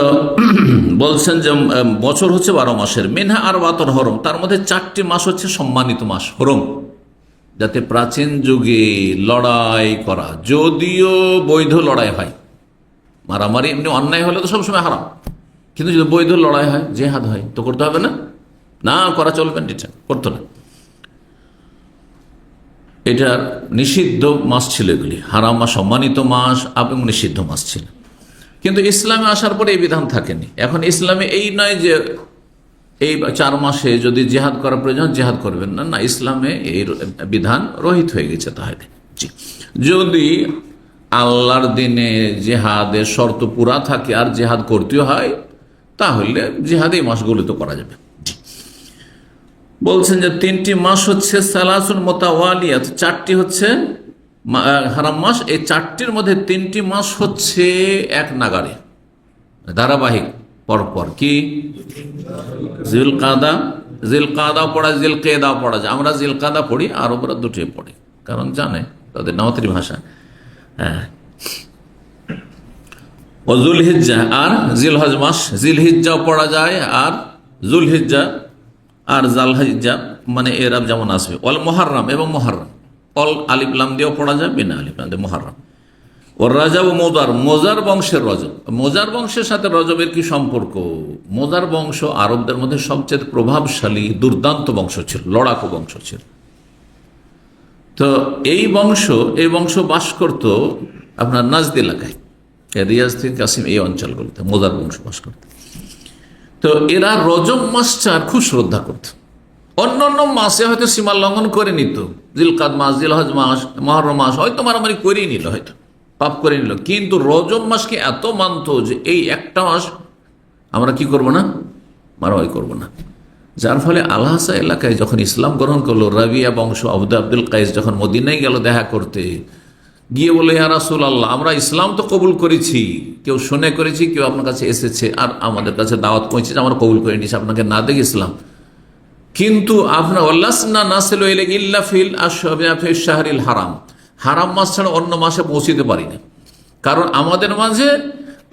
বলছেন যে বছর হচ্ছে 12 মাসের, মিনহা আরবাতুন হরম, তার মধ্যে 4টি মাস হচ্ছে সম্মানিত মাস, হরম, যাতে প্রাচীন যুগে লড়াই করা, যদিও বৈধ লড়াই হয়, মারামারি এমনি অন্যায় হলে তো সবসময় হারাম, কিন্তু যদি বৈধ লড়াই হয়, জেহাদ হয়, তো করতে হবে না, না করা চলবে না, এটা করতো না। এটা নিষিদ্ধ মাস ছিল, এগুলি হারাম মাস, সম্মানিত মাস এবং নিষিদ্ধ মাস ছিল। কিন্তু ইসলামে আসার পরে এই বিধান থাকেনি। এখন ইসলামে এই নয় যে এই 4 মাসে যদি জেহাদ করার প্রয়োজন জেহাদ করবেন না, না, ইসলামে এই বিধান রহিত হয়ে গেছে। তাহলে যদি আল্লাহর দিনে জেহাদের শর্ত পুরা থাকে আর জেহাদ করতে হয়, তাহলে জেহাদ এই মাসগুলো তো করা যাবে। বলছেন যে 3টি মাস হচ্ছে সালাসুন মুতাওয়ালিয়াত, 4টি হচ্ছে হারাম মাস, এই 4টির মধ্যে 3টি মাস হচ্ছে এক নাগারে, ধারাবাহিক, পরপর। কি? জিলকাদা পড়া, জিলকেদা পড়া যায়। আমরা জিলকাদা পড়ি, আরবরা দুটোই পড়ে, কারণ জানে তাদের মাতৃভাষা। হ্যাঁ, ও জুলহিজ্জা আর জিলহজ মাস, জিলহিজ্জাও পড়া যায়, আর জুলহিজ্জা আর জালহিজ্জা, মানে এরাব যেমন আসবে। অল মুহাররম, এবং মুহাররম, অল আলিফ লাম দিয়েও পড়া যায়, বিনা আলিফ লাম দিয়ে মুহাররম। ও রাজব ও মোজার, মোজার বংশের রজব। মোজার বংশের সাথে রজবের কি সম্পর্ক? মোজার বংশ আরবদের মধ্যে সবচেয়ে প্রভাবশালী দুর্দান্ত বংশ ছিল, লড়াকু বংশ ছিল। তো এই বংশ বাস করত আপনার নাজদ এলাকায়, রিয়াজ থেকে কাসিম, এই অঞ্চলগুলোতে মোজার বংশ বাস করত। তো এরা রজব মাসটার খুব শ্রদ্ধা করত। অন্যান্য মাসে হয়তো সীমা লঙ্ঘন করে নিত, জিলকাদ মাস, জিলহজ মাস, মুহররম মাস হয়তো মারামারি করেই নিল, হয়তো পাপ করে নিল, কিন্তু রজব মাসকে এত মানত যে এই একটা মাস আমরা কি করব না, মারামারি করব না। যার ফলে আলহাসা এলাকায় যখন ইসলাম গ্রহণ করলো, রাবিয়া বংশ আব্দুল কাইস যখন মদিনায় গেল দেখা করতে, গিয়ে বলে, ইয়া রাসূলুল্লাহ, আমরা ইসলাম তো কবুল করেছি, কেউ শুনে করেছি, কেউ আপনার কাছে এসেছে আর আমাদের কাছে দাওয়াত পৌঁছেছে, আমরা কবুল করে নিয়েছি আপনাকে না দেখে ইসলাম, কিন্তু আপনার ওয়াল্লাসনা নাসিলু ইলাইহি ইল্লা ফিল আশহারিল শাহরিল হারাম, হারাম মাস ছাড়া অন্য মাসে পৌঁছিতে পারি না, কারণ আমাদের মাঝে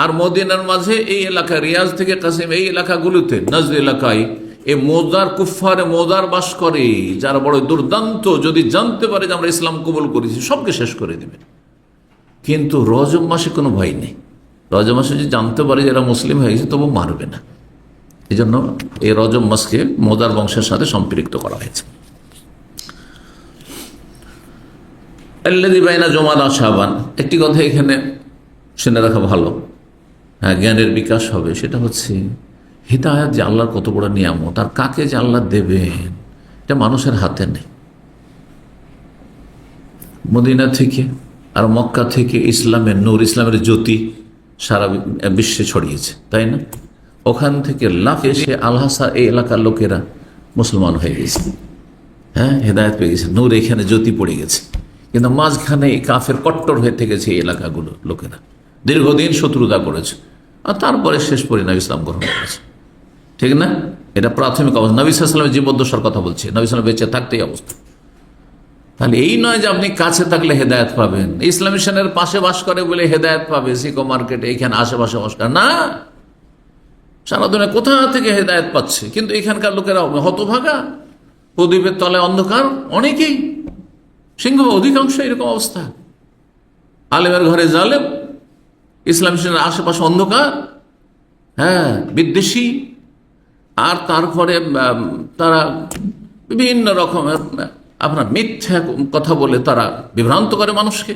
আর মদিনার মাঝে, এই এলাকা রিয়াজ থেকে কাসিম, এই এলাকাগুলোতে, নজদ এলাকায় এই মোজার কুফফারে মোজার বাস করে, যারা বড় দুর্দান্ত, যদি জানতে পারে যে আমরা ইসলাম কবুল করেছি, সবকে শেষ করে দেবে। কিন্তু রজব মাসে কোনো ভয় নেই, রজব মাসে যদি জানতে পারে যারা মুসলিম হয়ে গেছে, তবু মারবে না। এই জন্য এই রজব মাসকে মোজার বংশের সাথে সম্পৃক্ত করা হয়েছে। আল্লাযী বাইনা জুমাদা শাবান, একটি কথা এখানে শুনে রাখা ভালো, হ্যাঁ, জ্ঞানের বিকাশ হবে। সেটা হচ্ছে হিদায়াত যে আল্লাহর কত বড় নিয়ামত, আর কাকে যে আল্লাহ দেবেন এটা মানুষের হাতে নেই। মদিনা থেকে আর মক্কা থেকে ইসলামের নূর, ইসলামের জ্যোতি সারা বিশ্বে ছড়িয়েছে, তাই না? ওখান থেকে লাফ এসে আলহাসা এই এলাকার লোকেরা মুসলমান হয়ে গেছে, হ্যাঁ, হেদায়েত পেয়ে গেছে, নূর এখানে জ্যোতি পড়ে গেছে। কিন্তু মাঝখানে এই কাফের কট্টর হয়ে থেকেছে এই এলাকাগুলো লোকেরা, দীর্ঘদিন শত্রুতা করেছে, আর তারপরে শেষ পরিণাম ইসলাম গ্রহণ করেছে, ঠিক না? এটা প্রাথমিক অবস্থা। নবী সাল্লাল্লাহু আলাইহি ওয়াসাল্লামের জীবদ্দশার কথা বলছে, নবী সাল্লাল্লাহু আলাইহি ওয়াসাল্লাম বেঁচে থাকতেই অবস্থা। তাহলে এই নয় যে আপনি কাছে থাকলে হেদায়েত পাবেন, ইসলাম মিশনের পাশে বাস করে বলে হেদায়েত পাবে, সিকো মার্কেটে এখানে আশেপাশে বাস করে না, সারা দুনিয়া কোথা থেকে হেদায়েত পাচ্ছে। কিন্তু এখানকার লোকেরা হতভাগা, প্রদীপের তলায় অন্ধকার, অনেকেই সিংহ অধিকাংশ এরকম অবস্থা। আলেমের ঘরে জালেম, ইসলাম মিশনের আশেপাশে অন্ধকার, হ্যাঁ, বিদ্বেষী, আর তারপরে তারা বিভিন্ন রকমের আপনার মিথ্যা কথা বলে তারা বিভ্রান্ত করে মানুষকে।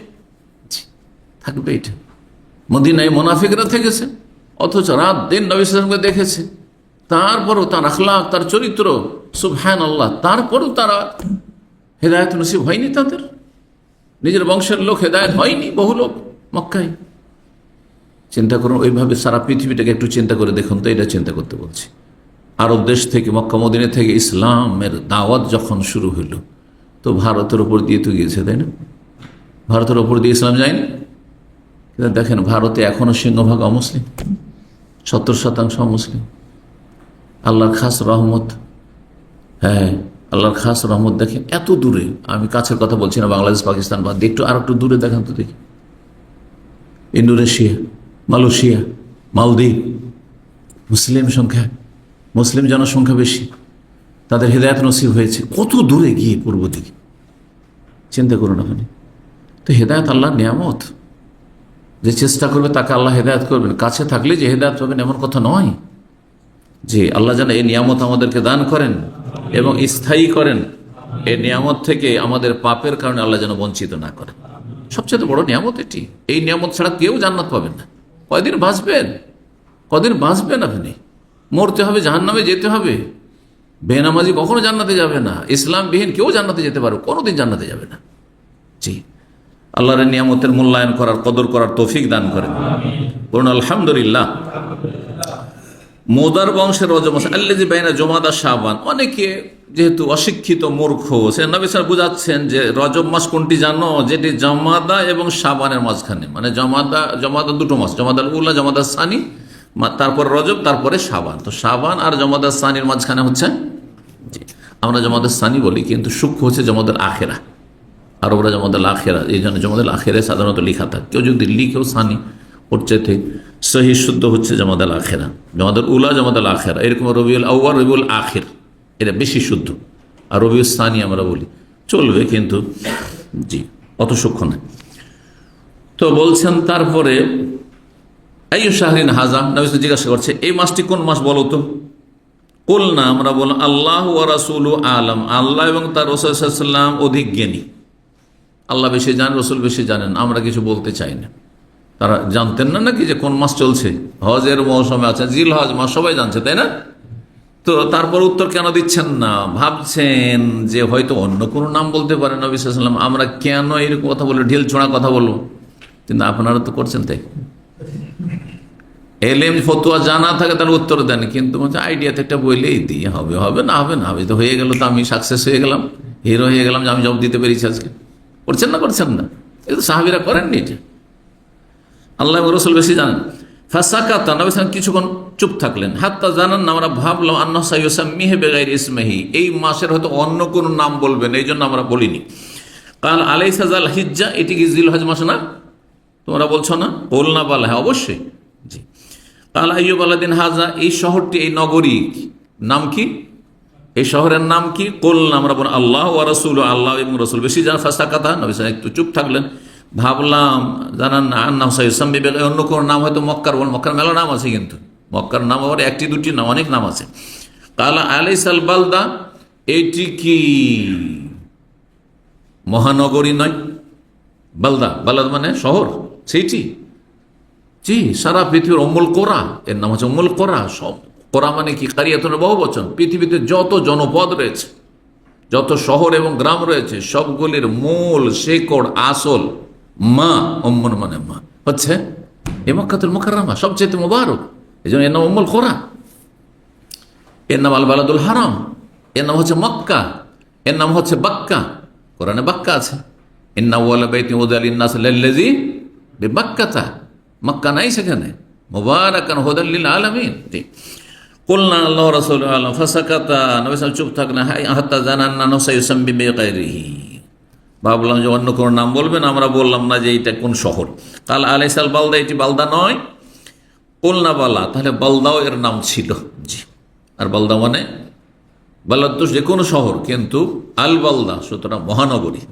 থাকবে এটা? মদিনায় মুনাফিকরা থেকেছে, অথচ রাত দিন নবী সাল্লাল্লাহু আলাইহি ওয়াসাল্লামকে দেখেছে, তারপরও তার আখলাক, তার চরিত্র, সুবহানাল্লাহ, তারপরও তারা হেদায়েত নসিব হয়নি তাদের। নিজের বংশের লোক হেদায়েত হয়নি, বহু লোক মক্কায়। চিন্তা করুন, ওইভাবে সারা পৃথিবীটাকে একটু চিন্তা করে দেখুন তো, এটা চিন্তা করতে বলছি। আরব দেশ থেকে, মক্কা মদিনা থেকে ইসলামের দাওয়াত যখন শুরু হলো, তো ভারতের ওপর দিয়ে তো গিয়েছে, তাই না? ভারতের ওপর দিয়ে ইসলাম যায়নি। কিন্তু দেখেন, ভারতে এখনো সিংহভাগ অমুসলিম, 70% অমুসলিম। আল্লাহর খাস রহমত, হ্যাঁ, আল্লাহর খাস রহমত। দেখেন এত দূরে, আমি কাছের কথা বলছি না, বাংলাদেশ পাকিস্তান বাদ দিয়ে, একটু আর একটু দূরে দেখেন তো দেখি, ইন্দোনেশিয়া, মালয়েশিয়া, মালদ্বীপ, মুসলিম সংখ্যা, মুসলিম জনসংখ্যা বেশি, তাদের হেদায়েত নসিব হয়েছে কত দূরে গিয়ে, পূর্ব দিকে। চিন্তা করুন আপনি। তো হেদায়েত আল্লাহর নিয়ামত, যে চেষ্টা করবে তাকে আল্লাহ হেদায়েত করবেন। কাছে থাকলে যে হেদায়েত পাবেন এমন কথা নয়। যে আল্লাহ যেন এই নিয়ামত আমাদেরকে দান করেন এবং স্থায়ী করেন, এই নিয়ামত থেকে আমাদের পাপের কারণে আল্লাহ যেন বঞ্চিত না করেন। সবচেয়ে বড় নিয়ামত এটি। এই নিয়ামত ছাড়া কেউ জান্নাত পাবেন না। কয়দিন বাঁচবেন? কদিন বাঁচবেন আপনি? মরতে হবে, জাহান্নামে যেতে হবে। বেনামাজি কখনো জান্নাতে যাবে না, ইসলামবিহীন কেউ জান্নাতে যেতে পারবে, কোনোদিন জান্নাতে যাবে না। জি, আল্লাহর নিয়ামতের মূল্যায়ন করার, কদর করার তৌফিক দান করেন, বলুন আলহামদুলিল্লাহ। মোদার বংশের রজব মাস আল্লাযী বাইনা জুমাদা শাবান। অনেকে যেহেতু অশিক্ষিত, মূর্খ, সে নবী সাল্লাল্লাহু আলাইহি ওয়াসাল্লাম বুঝাচ্ছেন যে রজব মাস কোনটি জানো? যেটি জমাদা এবং শাবানের মাঝখানে, মানে জমাদা দুটো মাস, জমাদাল উলা, জমাদা সানি, তারপর রজব, তারপরে শাবান। তো শাবান আর জমাদা সানির মাঝখানে হচ্ছে, আমরা জমাদা সানি বলি, কিন্তু সূক্ষ্ম হচ্ছে জমাদাল আখেরা। আরবরা জমাদাল আখেরা, এই জন্য জমাদাল আখেরা সাধারণত লিখা থাকে। কেউ যদি লিখেও সানি, ওর চাইতে সহি শুদ্ধ হচ্ছে জমাদাল আখেরা, জমাদাল উলা, জমাদাল আখেরা। এরকম রবিউল আউয়াল, রবিউল আখির, এটা বেশি শুদ্ধ। আর রবিউল সানি আমরা বলি, চলবে, কিন্তু জি অত সূক্ষ্ম নয়। তো বলছেন তারপরে আইয়ু শাহরিন হাজা, নবী জিজ্ঞাসা করছে এই মাসটি কোন মাস বলো তো? কুল না, আমরা বললাম আল্লাহ ওয়া রাসূলু আলাম, আল্লাহ এবং তার রাসূল সাল্লাল্লাহু আলাইহি ওয়াসাল্লাম অধিক জ্ঞানী। আল্লাহ বেশি জানেন, রাসূল বেশি জানেন, আমরা কিছু বলতে চাই না। তারা জানতেন না নাকি যে কোন মাস চলছে? হজের মৌসুমে আছে, জিল হজ মাস, সবাই জানছে, তাই না? তো তারপর উত্তর কেন দিচ্ছেন না? ভাবছেন যে হয়তো অন্য কোনো নাম বলতে পারেন নবী সাল্লাল্লাহু আলাইহি ওয়াসাল্লাম, আমরা কেন এরকম কথা বলবো, ঢিল ছোঁড়া কথা বলবো? কিন্তু আপনারা তো করছেন তাই। এলেম ফতুয়া জানা থাকে তার উত্তর দেন, কিন্তু আইডিয়াতে একটা বইলেই দিয়ে হবে, হবে না, হবে না, হবে তো হয়ে গেল, তো আমি সাকসেস হয়ে গেলাম, হিরো হয়ে গেলাম, যে আমি জবাব দিতে পেরেছি আজকে। করছেন না? করছেন না? কিন্তু সাহাবীরা করেননি এটা। আল্লাহ এবং রাসূল বেশি জানেন। ফাসাকাতা, নবী সাল্লাল্লাহু আলাইহি ওয়াসাল্লাম কিছুক্ষণ চুপ থাকলেন। হাত্তা জানান না, আমরা ভাবলাম আন্নাহু সাইয়ুসাম্মিহি বিগাইরি ইসমিহি, এই মাসের হয়তো অন্য কোনো নাম বলবেন, এই জন্য আমরা বলিনি। কাল আলাইসা যাল হিজ্জা, এটি কি জিলহজ মাস না? তোমরা বলছো না? বল না, বলা, হ্যাঁ অবশ্যই। জি। কাল আইয়ুব আলাদিন হাজা, এই শহরটি, এই নগরী নাম কি? এই শহরের নাম কি? কুল না, আমরা বল আল্লাহ ওয়া রাসূলু, আল্লাহ এবং রাসূল বেশি জানেন। ফাসাকাতা, নবী সাল্লাল্লাহু আলাইহি ওয়াসাল্লাম একটু চুপ থাকলেন। ভাবলাম, জানান না, আন্নাহু সাইয়ুসাম্মি বিগাইরি, অন্য কোনো নাম হয়তো মক্কার, বল মক্কার মেলা নাম আছে, কিন্তু মক্কার নাম আবার একটি দুটি না, অনেক নাম আছে। কালা আলাইসাল বালদা, এটি কি মহানগরী নয়? বালদা, বালদ মানে শহর, সেইটি। জি, সারা পৃথিবীর উম্মুল কোরা, এর নাম হচ্ছে উম্মুল কোরা। সব কোরা মানে কি? কারিয়াতুনের বহু বচন। পৃথিবীতে যত জনপদ রয়েছে, যত শহর এবং গ্রাম রয়েছে, সবগুলির মূল শেকড় আসল মা, উম্মুন মানে মা, হচ্ছে এ মক্কাতুল মুকাররমা, সবচেয়ে মুবারক। এই জন্য এর নাম উম্মুল কোরা, এর নাম আল বালাদুল হারাম, এর নাম হচ্ছে মক্কা, এর নাম হচ্ছে বাক্কা। কোরআনে বাক্কা আছে, ইন্না আউওয়ালা বাইতিন উযিয়া লিন-নাস লাল্লাযী বিবাক্কাতা। মক্কা নাই সেখানে, মুবারাকান হুদাল লিল আলামিন। কুলনা আল্লাহু ওয়া রাসূলুহু আ'লাম ফাসাকাতা, নবী সাল্লাল্লাহু আলাইহি ওয়াসাল্লাম চুপ থাকলেন, হাত্তা জানান্না নাফসা ইউসাম্মি বিগাইরিহি। ভাবলাম যে অন্য কোনো নাম বলবেন, আমরা বললাম না যে এইটা কোন শহর। কাল আলাইসাল বালদা, এটি বালদা নয়। কুলনা বালা, তাহলে বালদাও এর নাম ছিল। জি, আর বালদা মানে বালাদ তো যে কোনো শহর, কিন্তু আল বালদা সুতরাং মহানগরী।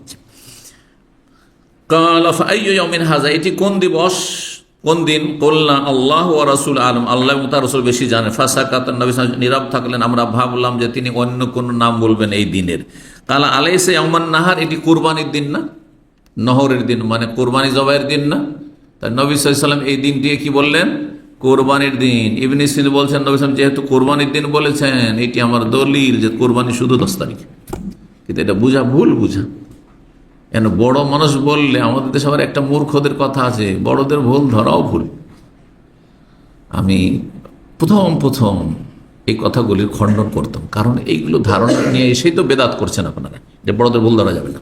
কাল ফাআইয়ু ইয়াউমিন হাযা, এটি কোন দিবস, কোন দিন? কুলনা আল্লাহু ওয়া রাসূলুহু আ'লাম, আল্লাহ এবং তার রাসূল বেশি জানে। ফাসাকাত, নবী সাল্লাল্লাহু আলাইহি ওয়াসাল্লাম নীরব থাকলেন। আমরা ভাবলাম যে তিনি অন্য কোন নাম বলবেন এই দিনের। কাল আলাইসা ইয়াউমান নাহার, এটি কুরবানির দিন না? নহরের দিন মানে কুরবানি জবাইয়ের দিন না? তাই নবী সাল্লাল্লাহু আলাইহি ওয়াসাল্লাম এই দিনটিকে কি বললেন? কোরবানির দিন। ইবনে সিনা বলছেন, নবী সাল্লাল্লাহু আলাইহি ওয়াসাল্লাম যেহেতু কোরবানির দিন বলেছেন, এটি আমার দলিল যে কোরবানি শুধু 10 তারিখ। কিন্তু এটা বুঝা ভুল বুঝা। কেন বড় মানুষ বললে, আমাদের দেশে আবার একটা মূর্খদের কথা আছে, বড়দের ভুল ধরাও ভুল। আমি প্রথম এই কথাগুলির খণ্ডন করতাম, কারণ এইগুলো ধারণা নিয়ে এসেই তো বেদাত করছেন আপনারা, যে বড়দের ভুল ধরা যাবে না।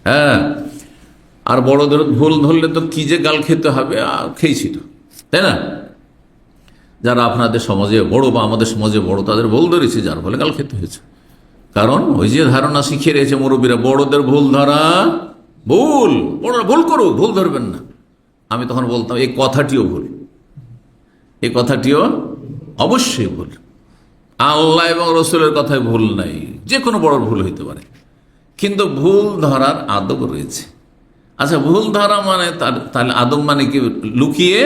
হ্যাঁ, আর বড়দের ভুল ধরলে তো কি যে গাল খেতে হবে, আর খেয়েছি তো, তাই না? যারা আপনাদের সমাজে বড় বা আমাদের সমাজে বড়, তাদের ভুল ধরেছে, যার ফলে গাল খেতে হয়েছে। কারণ ওই যে ধারণা শিখিয়ে রয়েছে মুরব্বীরা, বড়দের ভুল ধরা ভুল, বড়রা ভুল করুক, ভুল ধরবেন না। আমি তখন বলতাম এই কথাটিও ভুল, এই কথাটিও অবশ্যই ভুল। আল্লাহ এবং রসুলের কথায় ভুল নাই, যে কোনো বড় ভুল হইতে পারে, কিন্তু ভুল ধরার আদব রয়েছে। আচ্ছা, ভুল ধরা মানে তাহলে আদব মানে কি? লুকিয়ে,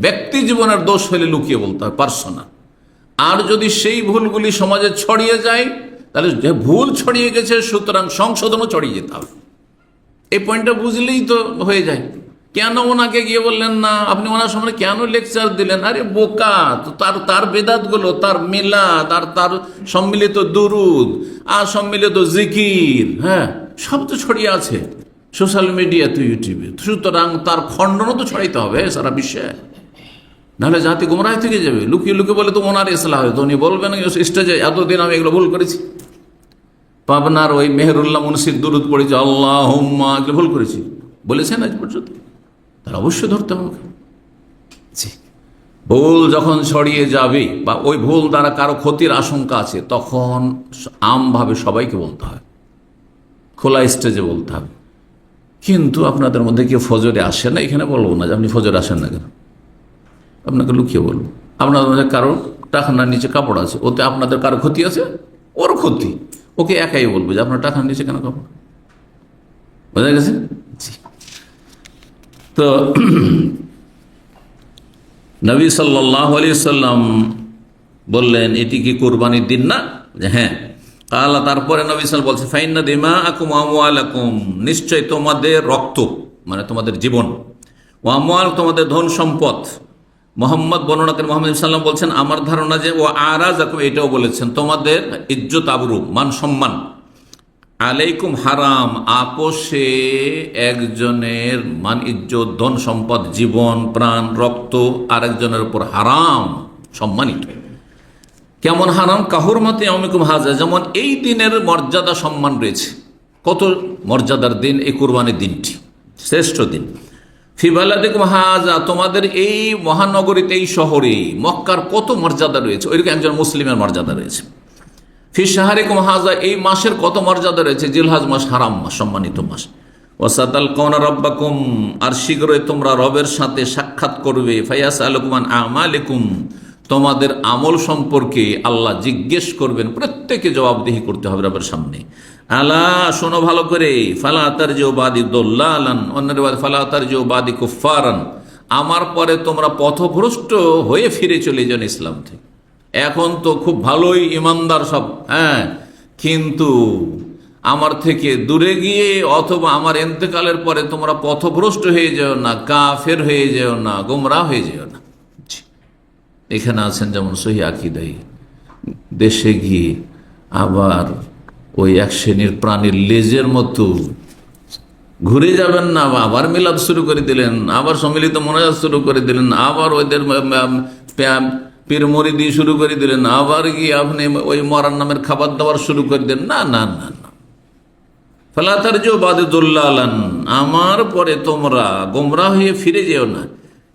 ব্যক্তি জীবনের দোষ হলে লুকিয়ে বলতে হয়, পার্সোনাল। আর যদি সেই ভুলগুলি সমাজে ছড়িয়ে যায়, তাহলে যে ভুল ছড়িয়ে গেছে, সুতরাং সংশোধনও ছড়িয়ে যেতে হবে। এই পয়েন্টটা বুঝলেই তো হয়ে যায়। কেন ওনাকে গিয়ে বললেন না, আপনি ওনার সামনে কেন লেকচার দিলেন? আরে বোকা, তো তার বেদাতগুলো, তার মিলাদ, আর তার সম্মিলিত দুরুদ আর সম্মিলিত জিকির, হ্যাঁ, সব তো ছড়িয়ে আছে সোশ্যাল মিডিয়াতে, ইউটিউবে। সুতরাং তার খণ্ডনও তো ছড়াইতে হবে সারা বিশ্বে, নাহলে জাতি গুমরাহ থেকে যাবে। লুকিয়ে লুকিয়ে বলে তো ওনার ইসলাহ হয়, তো উনি বলবেন স্টেজে, এতদিন আমি এগুলো ভুল করেছি, পাবনার ওই মেহেরুল্লাহ মুন্সির দুরুদ পড়েছি, আল্লাহুম্মা, এগুলো ভুল করেছি বলেছেন আজ পর্যন্ত, তার অবশ্যই ধরতে হবে। জি, ভুল যখন ছড়িয়ে যাবে বা ওই ভুল দ্বারা কারো ক্ষতির আশঙ্কা আছে, তখন আমভাবে সবাইকে বলতে হয়, খোলা স্টেজে বলতে হবে। কিন্তু আপনাদের মধ্যে কেউ ফজরে আসে না, এখানে বলবো না যে আপনি ফজরে আসেন না কেন, আপনাকে লুকিয়ে বলবো। আপনাদের মধ্যে কারো টাকার নিচে কাপড় আছে, ওতে আপনাদের কারো ক্ষতি আছে, ওর ক্ষতি, ওকে একাই বলবো যে আপনার টাকার নিচে কেন কাপড়, বোঝা গেছে? জি। তো নবী সাল্লাল্লাহু আলাইহি সাল্লাম বললেন, এটি কি কোরবানির দিন না? হ্যাঁ। কালা, তারপরে নবী সাল্লাল্লাহু বলছে, ফাইন্না দিমাআকুম ওয়া আমওয়ালাকুম, নিশ্চয় তোমাদের রক্ত মানে তোমাদের জীবন, ওয়া আমওয়াল তোমাদের ধন সম্পদ। মোহাম্মদ বর্ণনা করেন, মোহাম্মদ সাল্লাম বলছেন, আমার ধারণা যে ও আরাজাকুম, এটাও বলেছেন, তোমাদের ইজ্জত আবরু মান সম্মান, আলাইকুম হারাম, আপোষে একজনের মান ইজ্জত ধন সম্পদ জীবন প্রাণ রক্ত আরেকজনের উপর হারাম, সম্মানিত। কেমন হারাম? কাহুরমাতে আমিকুম হাজা, যেমন এই দিনের মর্যাদা সম্মান রয়েছে। কত মর্যাদার দিন এই কুরবানির দিনটি, শ্রেষ্ঠ দিন। ফি বালাদিকুম হাজা, তোমাদের এই মহানগরীতে, এই শহরে মক্কার কত মর্যাদা রয়েছে, ওইরকম একজন মুসলিমের মর্যাদা রয়েছে। ফি শাহরিকুম হাজা, এই মাসের কত মর্যাদা রয়েছে, জিলহজ মাস, হারাম মাস, সম্মানিত মাস। ওয়াসাতালকাউনা রাব্বাকুম, আর শীঘ্রই তোমরা রবের সাথে সাক্ষাৎ করবে। ফায়াসআলুকুম আন আমালিকুম, তোমাদের আমল সম্পর্কে আল্লাহ জিজ্ঞেস করবেন, প্রত্যেকে জবাবদিহি করতে হবে রবের সামনে। আলা, শোনো ভালো করে, ফালা তারজিউ বাদি দাল্লালান, অন্যের ফালা তারজিউ বাদি কুফফারান, আমার পরে তোমরা পথভ্রষ্ট হয়ে ফিরে চলে যান ইসলাম থেকে। এখন তো খুব ভালোই ইমানদার সব, হ্যাঁ, কিন্তু আমার থেকে দূরে গিয়ে অথবা আমার ইন্তেকালের পরে তোমরা পথভ্রষ্ট হয়ে যাও না, কাফের হয়ে যাও না, গোমরাহ হয়ে যাও না। এখানে আছেন যেমন সহিহ আকীদায় দেশে গিয়ে আবার ওই এক শ্রেণীর প্রাণীর লেজের মতো ঘুরে যাবেন না, আবার মিলাদ শুরু করে দিলেন, আবার সম্মিলিত মোনাজাত শুরু করে দিলেন, আবার ওদের পীর মুরিদি শুরু করে দিলেন, আবার গিয়ে আপনি ওই মরার নামের খাবার দাবার শুরু করে দিলেন। না না না না, ফালাতার জো বাদে দোল্লালান, আমার পরে তোমরা গোমরা হয়ে ফিরে যেও না।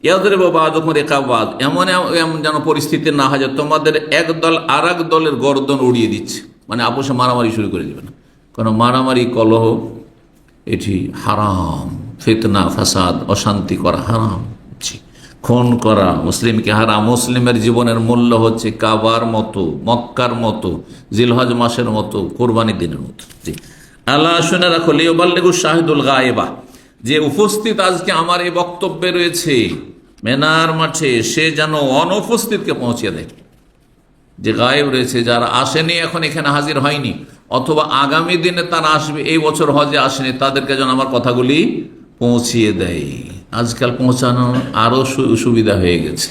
ইয়াদের বাবা আদমের একাবাদ, এমন এমন যেন পরিস্থিতি না হয় যে তোমাদের এক দল আর এক দলের গর্দন উড়িয়ে দিচ্ছে, মানে আপোষে মারামারি শুরু করে দেবে না। কারণ মারামারি, কলহ এটি হারাম, ফিতনা ফাসাদ অশান্তি করা হারাম, খুন করা মুসলিমকে হারাম। মুসলিমের জীবনের মূল্য হচ্ছে কাবার মতো, মক্কার মতো, জিলহজ মাসের মতো, কোরবানি দিনের মতো। জি, আল্লাহ শুনে রাখো, লিউবাল্লিগু শাহিদুল গায়েবা, যে উপস্থিত আজকে আমার এই বক্তব্যে রয়েছে মেনার মাঠে, সে যেন অনুপস্থিতকে পৌঁছে দেয়। যে গায়েব রয়েছে, যারা আসেনি এখন এখানে হাজির হয়নি, অথবা আগামী দিনে তারা আসবে, এই বছর হজে আসেনি, তাদেরকে যেন আমার কথাগুলি পৌঁছিয়ে দেয়। আজকাল পৌঁছানো আরো সুবিধা হয়ে গেছে।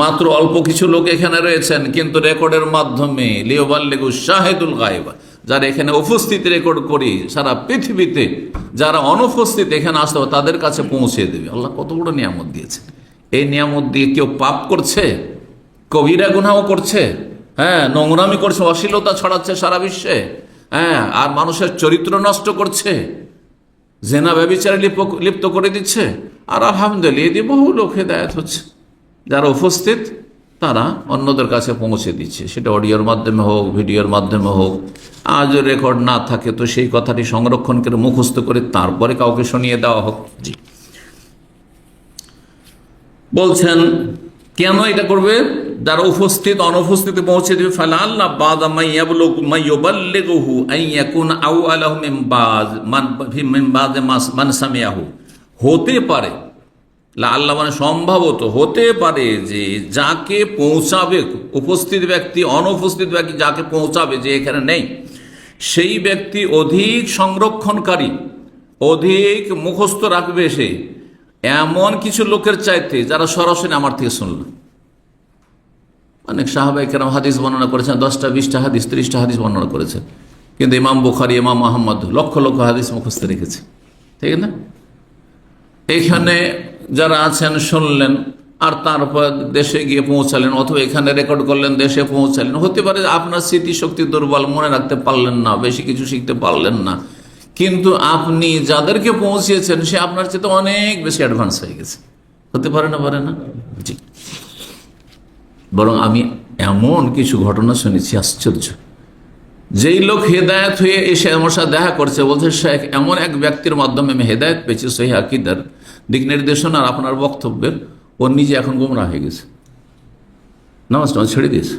মাত্র অল্প কিছু লোক এখানে রয়েছেন, কিন্তু রেকর্ডের মাধ্যমে লিউবাল্লিগু শাহিদুল গায়েবা, যারা এখানে উপস্থিত রেকর্ড করি সারা পৃথিবীতে, যারা অনুপস্থিত এখানে আসতে হবে তাদের কাছে পৌঁছে দেবে। আল্লাহ কত বড় নিয়ামত দিয়েছে। এই নিয়ামত দিয়ে কেউ পাপ করছে, কবিরা গুনাহ করছে, হ্যাঁ, নোংরামি করছে, অশ্লীলতা ছড়াচ্ছে সারা বিশ্বে, হ্যাঁ, আর মানুষের চরিত্র নষ্ট করছে, জেনা ব্যভিচারে লিপ্ত করে দিচ্ছে, আর আলহামদুলিল্লাহ এ দিয়ে বহু লোক হেদায়েত হচ্ছে। যারা উপস্থিত তারা অন্যদের কাছে পৌঁছে দিচ্ছে, সেটা অডিওর মাধ্যমে হোক, ভিডিওর মাধ্যমে হোক। আজ রেকর্ড না থাকে তো সেই কথাটি সংরক্ষণ করে মুখস্থ করে তারপরে কাউকে শুনিয়ে দেওয়া হোক। জি, বলছেন কেন এটা করবে? যারা উপস্থিত অনুপস্থিতি পৌঁছে দেবে। ফালা আল্লাহ বাদা মাইয়াবলুগ মাইয়ুবাল্লিগুহু আইয়াকুন আউআলাহু মিন বাদ মান সামিয়াহু, হতে পারে, আল্লাহ মানে সম্ভবত হতে পারে যে যাকে পৌঁছাবে, উপস্থিত ব্যক্তি অনুপস্থিত ব্যক্তি যাকে পৌঁছাবে, যে এখানে নেই, সেই ব্যক্তি অধিক সংরক্ষণকারী, অধিক মুখস্থ রাখবে সে এমন কিছু লোকের চাইতে যারা সরাসরি আমার থেকে শুনল। অনেক সাহাবায়ে কেরাম হাদিস বর্ণনা করেছেন, 10টা 20টা হাদিস 30টা হাদিস বর্ণনা করেছেন, কিন্তু ইমাম বুখারী, ইমাম আহমদ লক্ষ লক্ষ হাদিস মুখস্থ রেখেছে, ঠিক না? এখানে যারা আছেন শুনলেন, আর তারপর দেশে গিয়ে পৌঁছালেন, অথবা এখানে রেকর্ড করলেন, দেশে পৌঁছালেন। হতে পারে আপনার স্মৃতিশক্তি দুর্বল, মনে রাখতে পারলেন না, বেশি কিছু শিখতে পারলেন না, কিন্তু আপনি যাদেরকে পৌঁছিয়েছেন সে আপনার চেয়ে অনেক বেশি অ্যাডভান্স হয়ে গেছে। হতে পারে না, পারে না? জি, বরং আমি এমন কিছু ঘটনা শুনেছি আশ্চর্য। যেই লোক হেদায়েত হয়ে এসে আমার সাথে দেখা করছে, বলছে শেখ এমন এক ব্যক্তির মাধ্যমে আমি হেদায়েত পেয়েছি, সহিহ আকীদার দিক নির্দেশনার আপনার বক্তব্যের, ও নিজে এখন গোমরা হয়ে গেছে, নামাজ টামাজ ছেড়ে দিয়েছে,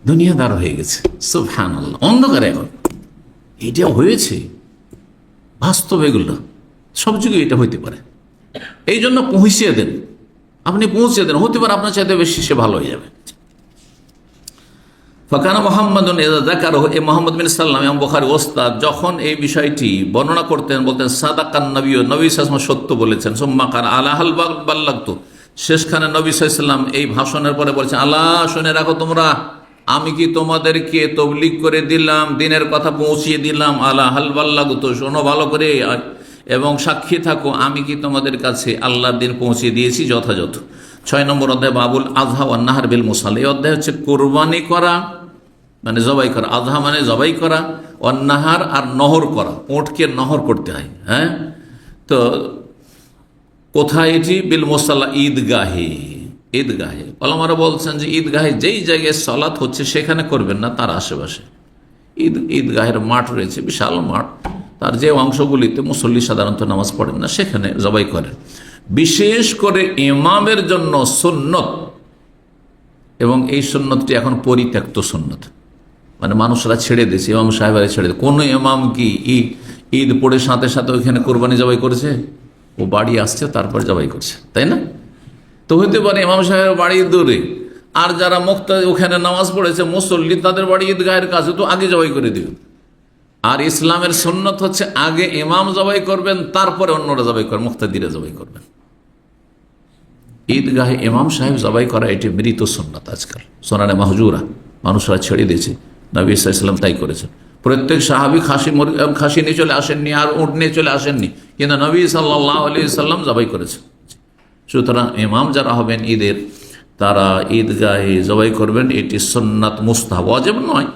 দুনিয়াদার হয়ে গেছে, সুবহানাল্লাহ, অন্ধকারে এখন। এটা হয়েছে বাস্তব, এগুলো সব যুগে এটা হইতে পারে। এই জন্য পৌঁছিয়ে দেন, আপনি পৌঁছে দেন, হতে পারে আপনার চাইতে বেশি সে ভালো হয়ে যাবে। ফাকানা মুহাম্মাদুন ইযা যাকারাহু, এই মুহাম্মদ বিন সাল্লাম ইমাম বুখারীর ওস্তাদ যখন এই বিষয়টি বর্ণনা করতেন, বলতেন সাদাকান নবী, নবী সাল্লাল্লাহু আলাইহি ওয়াসাল্লাম সত্য বলেছেন। সুম্মা কান আলা হাল বাল্লাগতু, শেষখানে নবী সাল্লাল্লাহু আলাইহি ওয়াসাল্লাম এই ভাষণের পরে বলেছেন, আল্লাহ শুনে রাখো তোমরা, আমি কি তোমাদেরকে তাবলীগ করে দিলাম, দিনের কথা পৌঁছিয়ে দিলাম? আলা হাল বাল্লাগতু, শোনো ভালো করে এবং সাক্ষী থাকো, আমি কি তোমাদের কাছে আল্লাহর দিন পৌঁছে দিয়েছি যথাযথ। 6 নম্বর অধ্যায় বাবুল আযহা ওয়ান নাহর বিল মুসাল্লা, এই অধ্যায় হচ্ছে কোরবানি করা মানে জবাই করা, আযহা মানে জবাই করা, ওয়ান নাহার আর নহর করা, উটকে নহর করতে হয়। হ্যাঁ, তো কোথায় এটি? বিল মুসাল্লা, ঈদগাহে। ঈদগাহে ওলামারা বলছেন যে ঈদগাহে যেই জায়গায় সালাত হচ্ছে সেখানে করবেন না, তার আশেপাশে। ঈদগাহের মাঠ রয়েছে, বিশাল মাঠ, তার যে অংশগুলিতে মুসল্লি সাধারণত নামাজ পড়েন না সেখানে জবাই করেন। বিশেষ করে ইমামের জন্য সুন্নত, এবং এই সুন্নতটি এখন পরিত্যক্ত সুন্নত, মানে মানুষরা ছেড়ে দিয়েছে, ইমাম সাহেবেরা ছেড়ে দিয়েছে। কোনো ইমাম কি ঈদ পড়ে সাথে সাথে ওইখানে কোরবানি জবাই করেছে? ও বাড়ি আসছে তারপর জবাই করছে, তাই না? তো হইতে পারে ইমাম সাহেবের বাড়ি দূরে, আর যারা মুক্তাদি ওখানে নামাজ পড়েছে মুসল্লি, তাদের বাড়ি ঈদগাহের কাছে, তো আগে জবাই করে দিবে। আর ইসলামের সুন্নত হচ্ছে আগে ইমাম জবাই করবেন, তারপরে অন্যরা জবাই করবেন, মুক্তাদিরা জবাই করবেন। ঈদগাহে ইমাম সাহেব জবাই করা এটি মৃত সুন্নাত। আজকাল সোনানে মাহজুরা মানুষরা ছেড়ে দিয়েছে, নবী সাল্লাল্লাহু আলাইহি ওয়াসাল্লাম তাই করেছেন। প্রত্যেক সাহাবী খাসি নিয়ে চলে আসেননি, আর উট নিয়ে চলে আসেননি, কিন্তু নবী সাল্লাল্লাহু আলাইহি ওয়াসাল্লাম জবাই করেছেন। সুতরাং ইমাম যারা হবেন ঈদের, তারা ঈদগাহে জবাই করবেন, এটি সুন্নাত মুস্তাহাব, ওয়াজিব নয়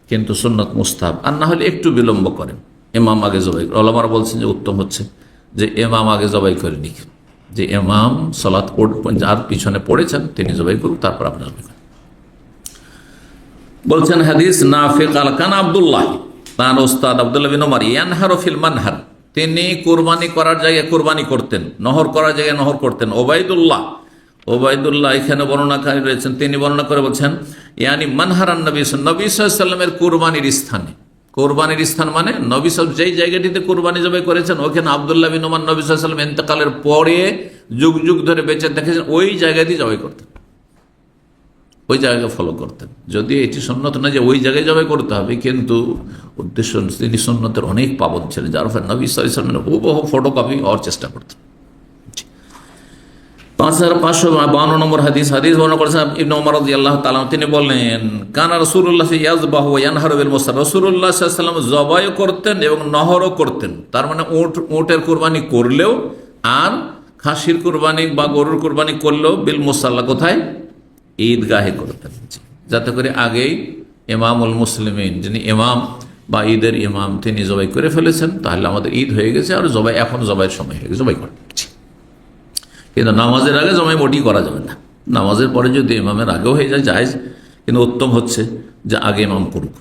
কিন্তু সুন্নাত মুস্তাহাব। আর না হলে একটু বিলম্ব করেন, ইমাম আগে জবাই করেন। ওলামারা বলছেন যে উত্তম হচ্ছে যে ইমাম আগে জবাই করে নিক, যে ইমাম সালাত যার পিছনে পড়েছেন তিনি জবাই করুন, তারপর আপনি জবাই করেন। বলছেন হাদিস নাফি কাল কান আব্দুল্লাহ, তার ওস্তাদ আব্দুল্লাহ বিন উমর ইয়ানহারু ফিল মানহার, তিনি কুরবানি করার জায়গায় কুরবানি করতেন, নহর করার জায়গায় নহর করতেন। ওবায়দুল্লাহ এখানে বর্ণনাকারী রয়েছেন, তিনি বর্ণনা করে বলছেন ইয়ানি মানহারান নবী সাল্লাল্লাহু আলাইহি ওয়াসাল্লামের কুরবানির স্থানে। কোরবানির স্থান মানে নবী সাল্লাল্লাহু যেই জায়গাটিতে কোরবানি জবাই করেছেন, ওখানে আব্দুল্লাহ বিন উমর নবী সাল্লাল্লাহু আলাইহি ওয়াসাল্লাম ইন্তেকালের পরে যুগ যুগ ধরে বেঁচে দেখেছেন, ওই জায়গাতেই জবাই করতেন, ওই জায়গায় ফলো করতেন। যদি এটি সুন্নত না যে ওই জায়গায় জবাই করতে হবে, কিন্তু উদ্দেশ্য তিনি সুন্নতের অনেক পাবন ছিলেন, যার ফলে নবী সাল্লাল্লাহু আলাইহি ওয়াসাল্লামের হুবহু ফটোকপি হওয়ার চেষ্টা করতেন। 5552 নম্বর হাদিস বর্ণনা করেছেন ইবনে ওমর রাদিয়াল্লাহু তাআলা, তিনি বলেন কানা রাসূলুল্লাহ ইয়াযবাহু ওয়া ইয়ানহারু বিল মুসল্লা, রাসূলুল্লাহ সাল্লাল্লাহু আলাইহি ওয়াসাল্লাম জবাই করতেন এবং নহরও করতেন। তার মানে উটের কুরবানি করলেও আর খাসির কুরবানি বা গরুর কুরবানি করলেও বিল মুসল্লা, কোথায়? ঈদগাহে করতেন, যাতে করে আগেই ইমামুল মুসলিমিন, যিনি ইমাম বা ঈদের ইমাম, তিনি জবাই করে ফেলেছেন, তাহলে আমাদের ঈদ হয়ে গেছে, আর জবাই এখন জবাইয়ের সময় হয়ে গেছে, জবাই করেন। কিন্তু নামাজের আগে জমাই মোটি করা যাবে না, নামাজের পরে যদি ইমামের আগেও হয়ে যায় জায়েজ, কিন্তু উত্তম হচ্ছে যে আগে ইমাম করুক।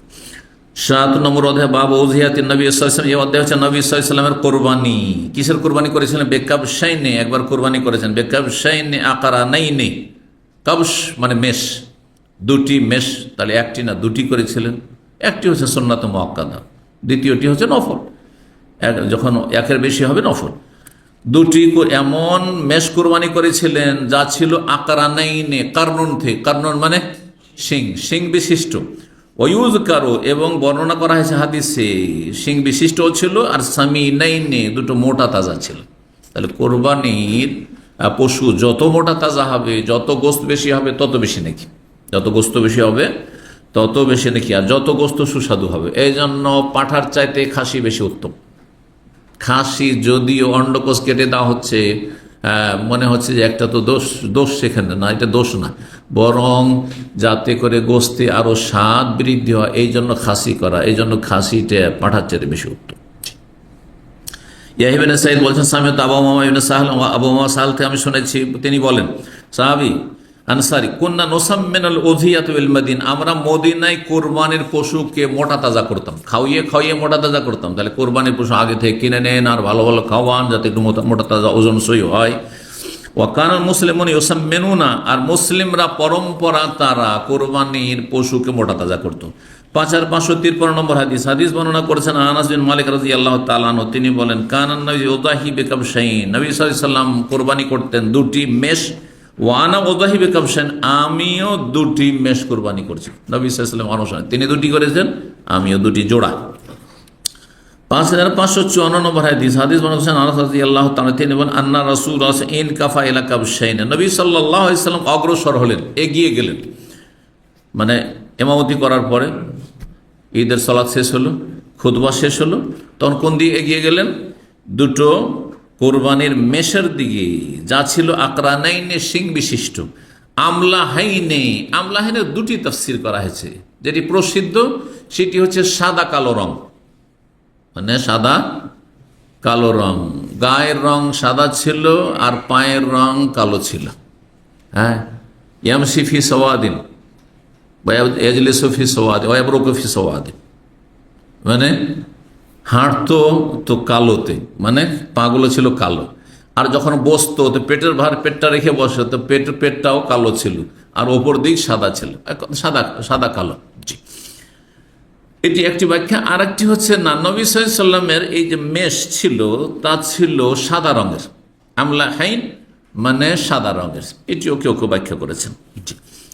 7 নম্বর অধ্যায় বাব উযহিয়াতিন নবী সাল্লাল্লাহু আলাইহি ওয়াসাল্লাম, এই অধ্যায় হচ্ছে নবী সাল্লাল্লাহু আলাইহি ওয়াসাল্লামের কোরবানি। কিসের কোরবানি করেছিলেন? বেকাবশাইনে, একবার কোরবানি করেছেন, বেকাবশাইনে আকরানাইনে, কাবশ মানে মেষ, দুটি মেষ, তাহলে একটি না দুটি করেছিলেন। একটি হচ্ছে সুন্নাত মুআক্কাদা, দ্বিতীয়টি হচ্ছে নফল, যখন একের বেশি হবে নফল। দুটি এমন মেষ কোরবানি করেছিলেন যা ছিল আকরানাইনে, কারনুন থেকে, কারনুন মানে সিং বিশিষ্ট, ওয়ুযকারু এবং বর্ণনা করা হয়েছে হাদিসে সিং বিশিষ্টও ছিল, আর সামিনাইনে দুটো মোটা তাজা ছিল। তাহলে কোরবানির পশু যত মোটা তাজা হবে, যত গোস্ত বেশি হবে তত বেশি নাকি, যত গোস্ত বেশি হবে তত বেশি নাকি, আর যত গোস্ত সুস্বাদু হবে। এই জন্য পাঠার চাইতে খাসি বেশি উত্তম। খাসি যদিও অন্ডকোষ কেটে দেওয়া হচ্ছে, মনে হচ্ছে যে একটা তো দোষ সেখানে না, এটা দোষ না, বরং যাতে করে গোস্তে আরো স্বাদ বৃদ্ধি হয়, এই জন্য খাসি করা, এই জন্য খাসিটা পাঠার চাইতে বেশি উত্তম। ইয়াহইয়া ইবনে সাঈদ বলছেন সামিত আবু উমামা ইবনে সাহল, আবু উমামা সাহল থেকে আমি শুনেছি, তিনি বলেন সাহাবী আনসারী, কুন্না নুসাম্মিনুল উযহিয়াতা বিল মদিনা, আমরা মদিনায় কোরবানির পশুকে মোটা তাজা করতাম, খাওয়িয়ে মোটা তাজা করতাম। তাহলে কোরবানির পশু আগে থেকে কিনে নেন আর ভালো ভালো খাওয়ান, যাতে একটু মোটা তাজা ওজন সই হয়। ওয়া কানাল মুসলিমুন ইউসাম্মিনুনা, আর মুসলিমরা পরম্পরা তারা কোরবানির পশুকে মোটা তাজা করত। 5553 নম্বর হাদিস বর্ণনা করেছেন আনাস বিন মালিক রাদিয়াল্লাহু তাআলা আনহু, তিনি বলেন কানান নবী ইউদাহি বিকাবশাইন, নবী সাল্লাল্লাহু আলাইহি ওয়াসাল্লাম কোরবানি করতেন দুটি মেষ, ওয়ানা উযাহি বিকাবশাইন, আমিও দুটি মেষ কোরবানি করছি। নবী সাল্লাল্লাহু আলাইহি ওয়াসাল্লাম অনুসরণ তিনি দুটি করেছেন, আমিও দুটি জোড়া। 5554 নম্বর হাদিস বর্ণনা করেছেন আনাস রাদিয়াল্লাহু তাআলা, তিনি বলেন আন্না রাসূলুল্লাহ ইন কাফা ইলা কাবশাইন, নবী সাল্লাল্লাহু আলাইহি ওয়াসাল্লাম অগ্রসর হলেন, এগিয়ে গেলেন, মানে ইমামতি করার পরে ঈদের সালাত শেষ হলো, খুতবা শেষ হলো, তখন কোন দিকে এগিয়ে গেলেন? দুটো কোরবানির মেষের দিকে, যা ছিল আকরানাইনে, সিং বিশিষ্ট, আমলাহাইনের দুটি তাফসীর করা হয়েছে। যেটি প্রসিদ্ধ সেটি হচ্ছে সাদা কালো রং, মানে সাদা কালো রং, গায়ের রং সাদা ছিল আর পায়ের রং কালো ছিল। হ্যাঁ, ইয়ামশি ফি সাওয়াদিন ইয়াজলিসু ফি সাওয়াদিন ওয়া ইয়াবরুকু ফি সাওয়াদিন, মানে হাঁটতো তো কালোতে, মানে পাগুলো ছিল কালো, আর যখন বসতো তো পেটের ভার, পেটটা রেখে বসে তো পেটটাও কালো ছিল, আর ওপর দিক সাদা ছিল, সাদা কালো। এটি একটি ব্যাখ্যা। আর একটি হচ্ছে না, নবী সাল্লাল্লাহু আলাইহি ওয়াসাল্লামের এই যে মেষ ছিল তা ছিল সাদা রঙের, আমলাহাইন মানে সাদা রঙের, এটিও কেউ ব্যাখ্যা করেছেন।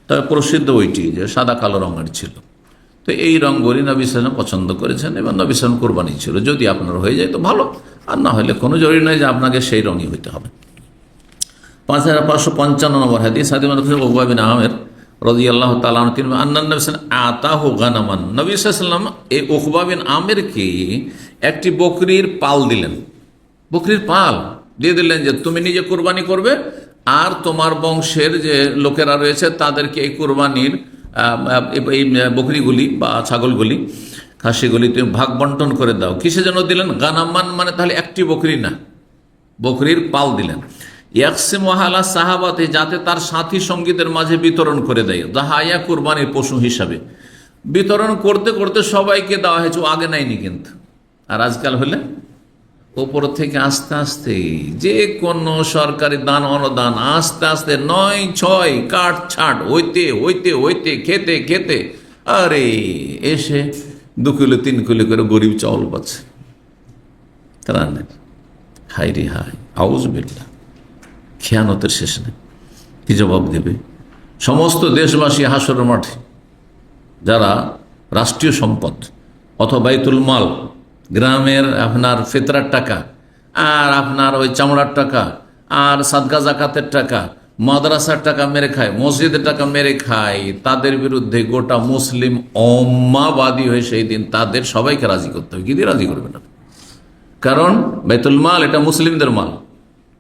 তবে প্রসিদ্ধ ওইটি যে সাদা কালো রঙের ছিল। তো এই রঙগুলি নবী সাল্লাল্লাহু আলাইহি ওয়াসাল্লাম পছন্দ করেছেন এবং নবী সাল্লাল্লাহু আলাইহি ওয়াসাল্লাম কোরবানি ছিল। যদি আপনার হয়ে যায় তো ভালো, আর না হলে কোনো জরুরি নয় যে আপনাকে সেই রঙই হইতে হবে। 5555 নম্বর হাদিস, উকবা বিন আমের রাদিয়াল্লাহু তাআলা আনহু তিনি আন্নান নবী সাল্লাল্লাহু আলাইহি ওয়াসাল্লাম আতাহু গানামান, নবী সাল্লাল্লাহু আলাইহি ওয়াসাল্লাম এই উকবা বিন আমেরকে একটি বকরির পাল দিলেন। বকরির পাল দিয়ে দিলেন যে তুমি নিজে কুরবানি করবে, আর তোমার বংশের যে লোকেরা রয়েছে তাদেরকে এই কুরবানির এই বকরিগুলি বা ছাগলগুলি, খাসিগুলি তুমি ভাগ বন্টন করে দাও। কিসের জন্য দিলেন? গানামান মানে তাহলে একটি বকরি না, বকরির পাল দিলেন। ইয়াকসিমুহা সাহাবাতে, যাতে তার সাথী সঙ্গীদের মাঝে বিতরণ করে দেয়, দাহায়া কুরবানির পশু হিসাবে বিতরণ করতে করতে সবাইকে দেওয়া হয়েছে, ও আগে নেয়নি কিন্তু। আর আজকাল হলে ওপর থেকে আস্তে আস্তে যে কোনো সরকারি দান অনুদান আস্তে আস্তে 9-6 কাট ছাট হইতে হইতে হইতে খেতে খেতে আরে এসে 2 কিলো 3 কিলো করে গরিব চাউল পাচ্ছে। হাই রে হাই, আউযুবিল্লাহ, খেয়ানতের শেষ নেই। কি জবাব দেবে সমস্ত দেশবাসী হাসরের মাঠে? যারা রাষ্ট্রীয় সম্পদ অথবা বাইতুল মাল, গ্রামের আপনার ফিতরার টাকা, আর আপনার ওই চামড়ার টাকা, আর সাদকা জাকাতের টাকা, মাদ্রাসার টাকা মেরে খায়, মসজিদের টাকা মেরে খায়, তাদের বিরুদ্ধে গোটা মুসলিম উম্মাহবাদী হয়ে সেই দিন তাদের সবাইকে রাজি করতে হবে। কি দিয়ে রাজি করবে না? কারণ বাইতুল মাল এটা মুসলিমদের মাল,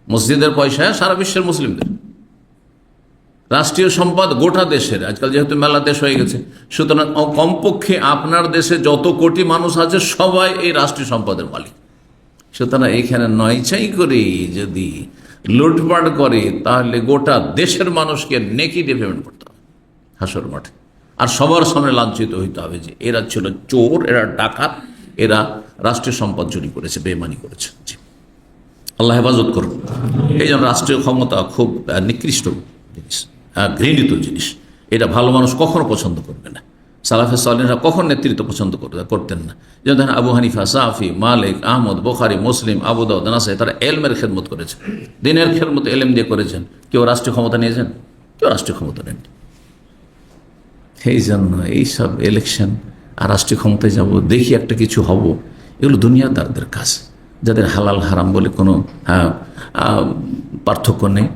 মসজিদের পয়সা সারা বিশ্বের মুসলিমদের, রাষ্ট্রীয় সম্পদ গোটা দেশের। আজকাল যেহেতু মেলা দেশ হয়ে গেছে, সুতরাং কমপক্ষে আপনার দেশে যত কোটি মানুষ আছে সবাই এই রাষ্ট্রীয় সম্পদের মালিক। সুতরাং এইখানে নয়ছাই করে যদি লুটপাট করে তাহলে গোটা দেশের মানুষকে নেকি দিয়ে পেমেন্ট করতে হবে হাসর মাঠে, আর সবার সামনে লাঞ্ছিত হইতে হবে যে এরা ছিল চোর, এরা ডাকাত, এরা রাষ্ট্রীয় সম্পদ চুরি করেছে, বেইমানি করেছে। আল্লাহ হেফাজত করুন। এই জন্য রাষ্ট্রীয় ক্ষমতা খুব নিকৃষ্ট জিনিস, ঘৃণিত জিনিস। এটা ভালো মানুষ কখনো পছন্দ করবে না। সালাফে সালেহরা কখন নেতৃত্ব পছন্দ করতেন না। যেমন ধরেন আবু হানিফা, শাফি, মালিক, আহমদ, বুখারী, মুসলিম, আবু দাউদ, নাসাঈ, তারা এলমের খেদমত করেছেন, দিনের খেদমত এলেম দিয়ে করেছেন। কেউ রাষ্ট্রীয় ক্ষমতা নিয়েছেন? কেউ রাষ্ট্রীয় ক্ষমতা নেন। সেই জন্য এইসব ইলেকশন আর রাষ্ট্রীয় ক্ষমতায় যাব, দেখি একটা কিছু হব, এগুলো দুনিয়াদারদের কাজ, যাদের হালাল হারাম বলে কোনো পার্থক্য নেই,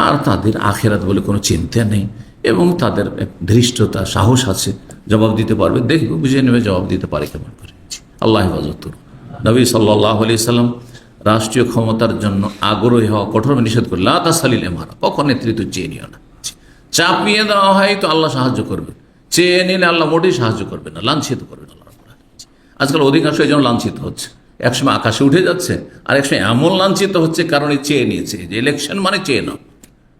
আর তাদের আখেরাত বলে কোনো চিন্তা নেই, এবং তাদের ধৃষ্টতা, সাহস আছে, জবাব দিতে পারবে, দেখবে, বুঝে নেবে জবাব দিতে পারে কেমন করে। আল্লাহ হেফাজত করুন। নবী সাল্লাল্লাহু আলাইহি সাল্লাম রাষ্ট্রীয় ক্ষমতার জন্য আগ্রহী হওয়া কঠোর নিষেধ করে, লা তাসালিল ইমারা, কখন নেতৃত্ব চেয়ে নিও না। চাপিয়ে দেওয়া হয় তো আল্লাহ সাহায্য করবে, চেয়ে নিলে আল্লাহ মোটেই সাহায্য করবে না, লাঞ্ছিত করবে না। আজকাল অধিকাংশ এই জন্য লাঞ্ছিত হচ্ছে, একসময় আকাশে উঠে যাচ্ছে, আর একসময় এমন লাঞ্ছিত হচ্ছে কারণ এই চেয়ে নিয়েছে, যে ইলেকশন মানে চেয়ে নাও,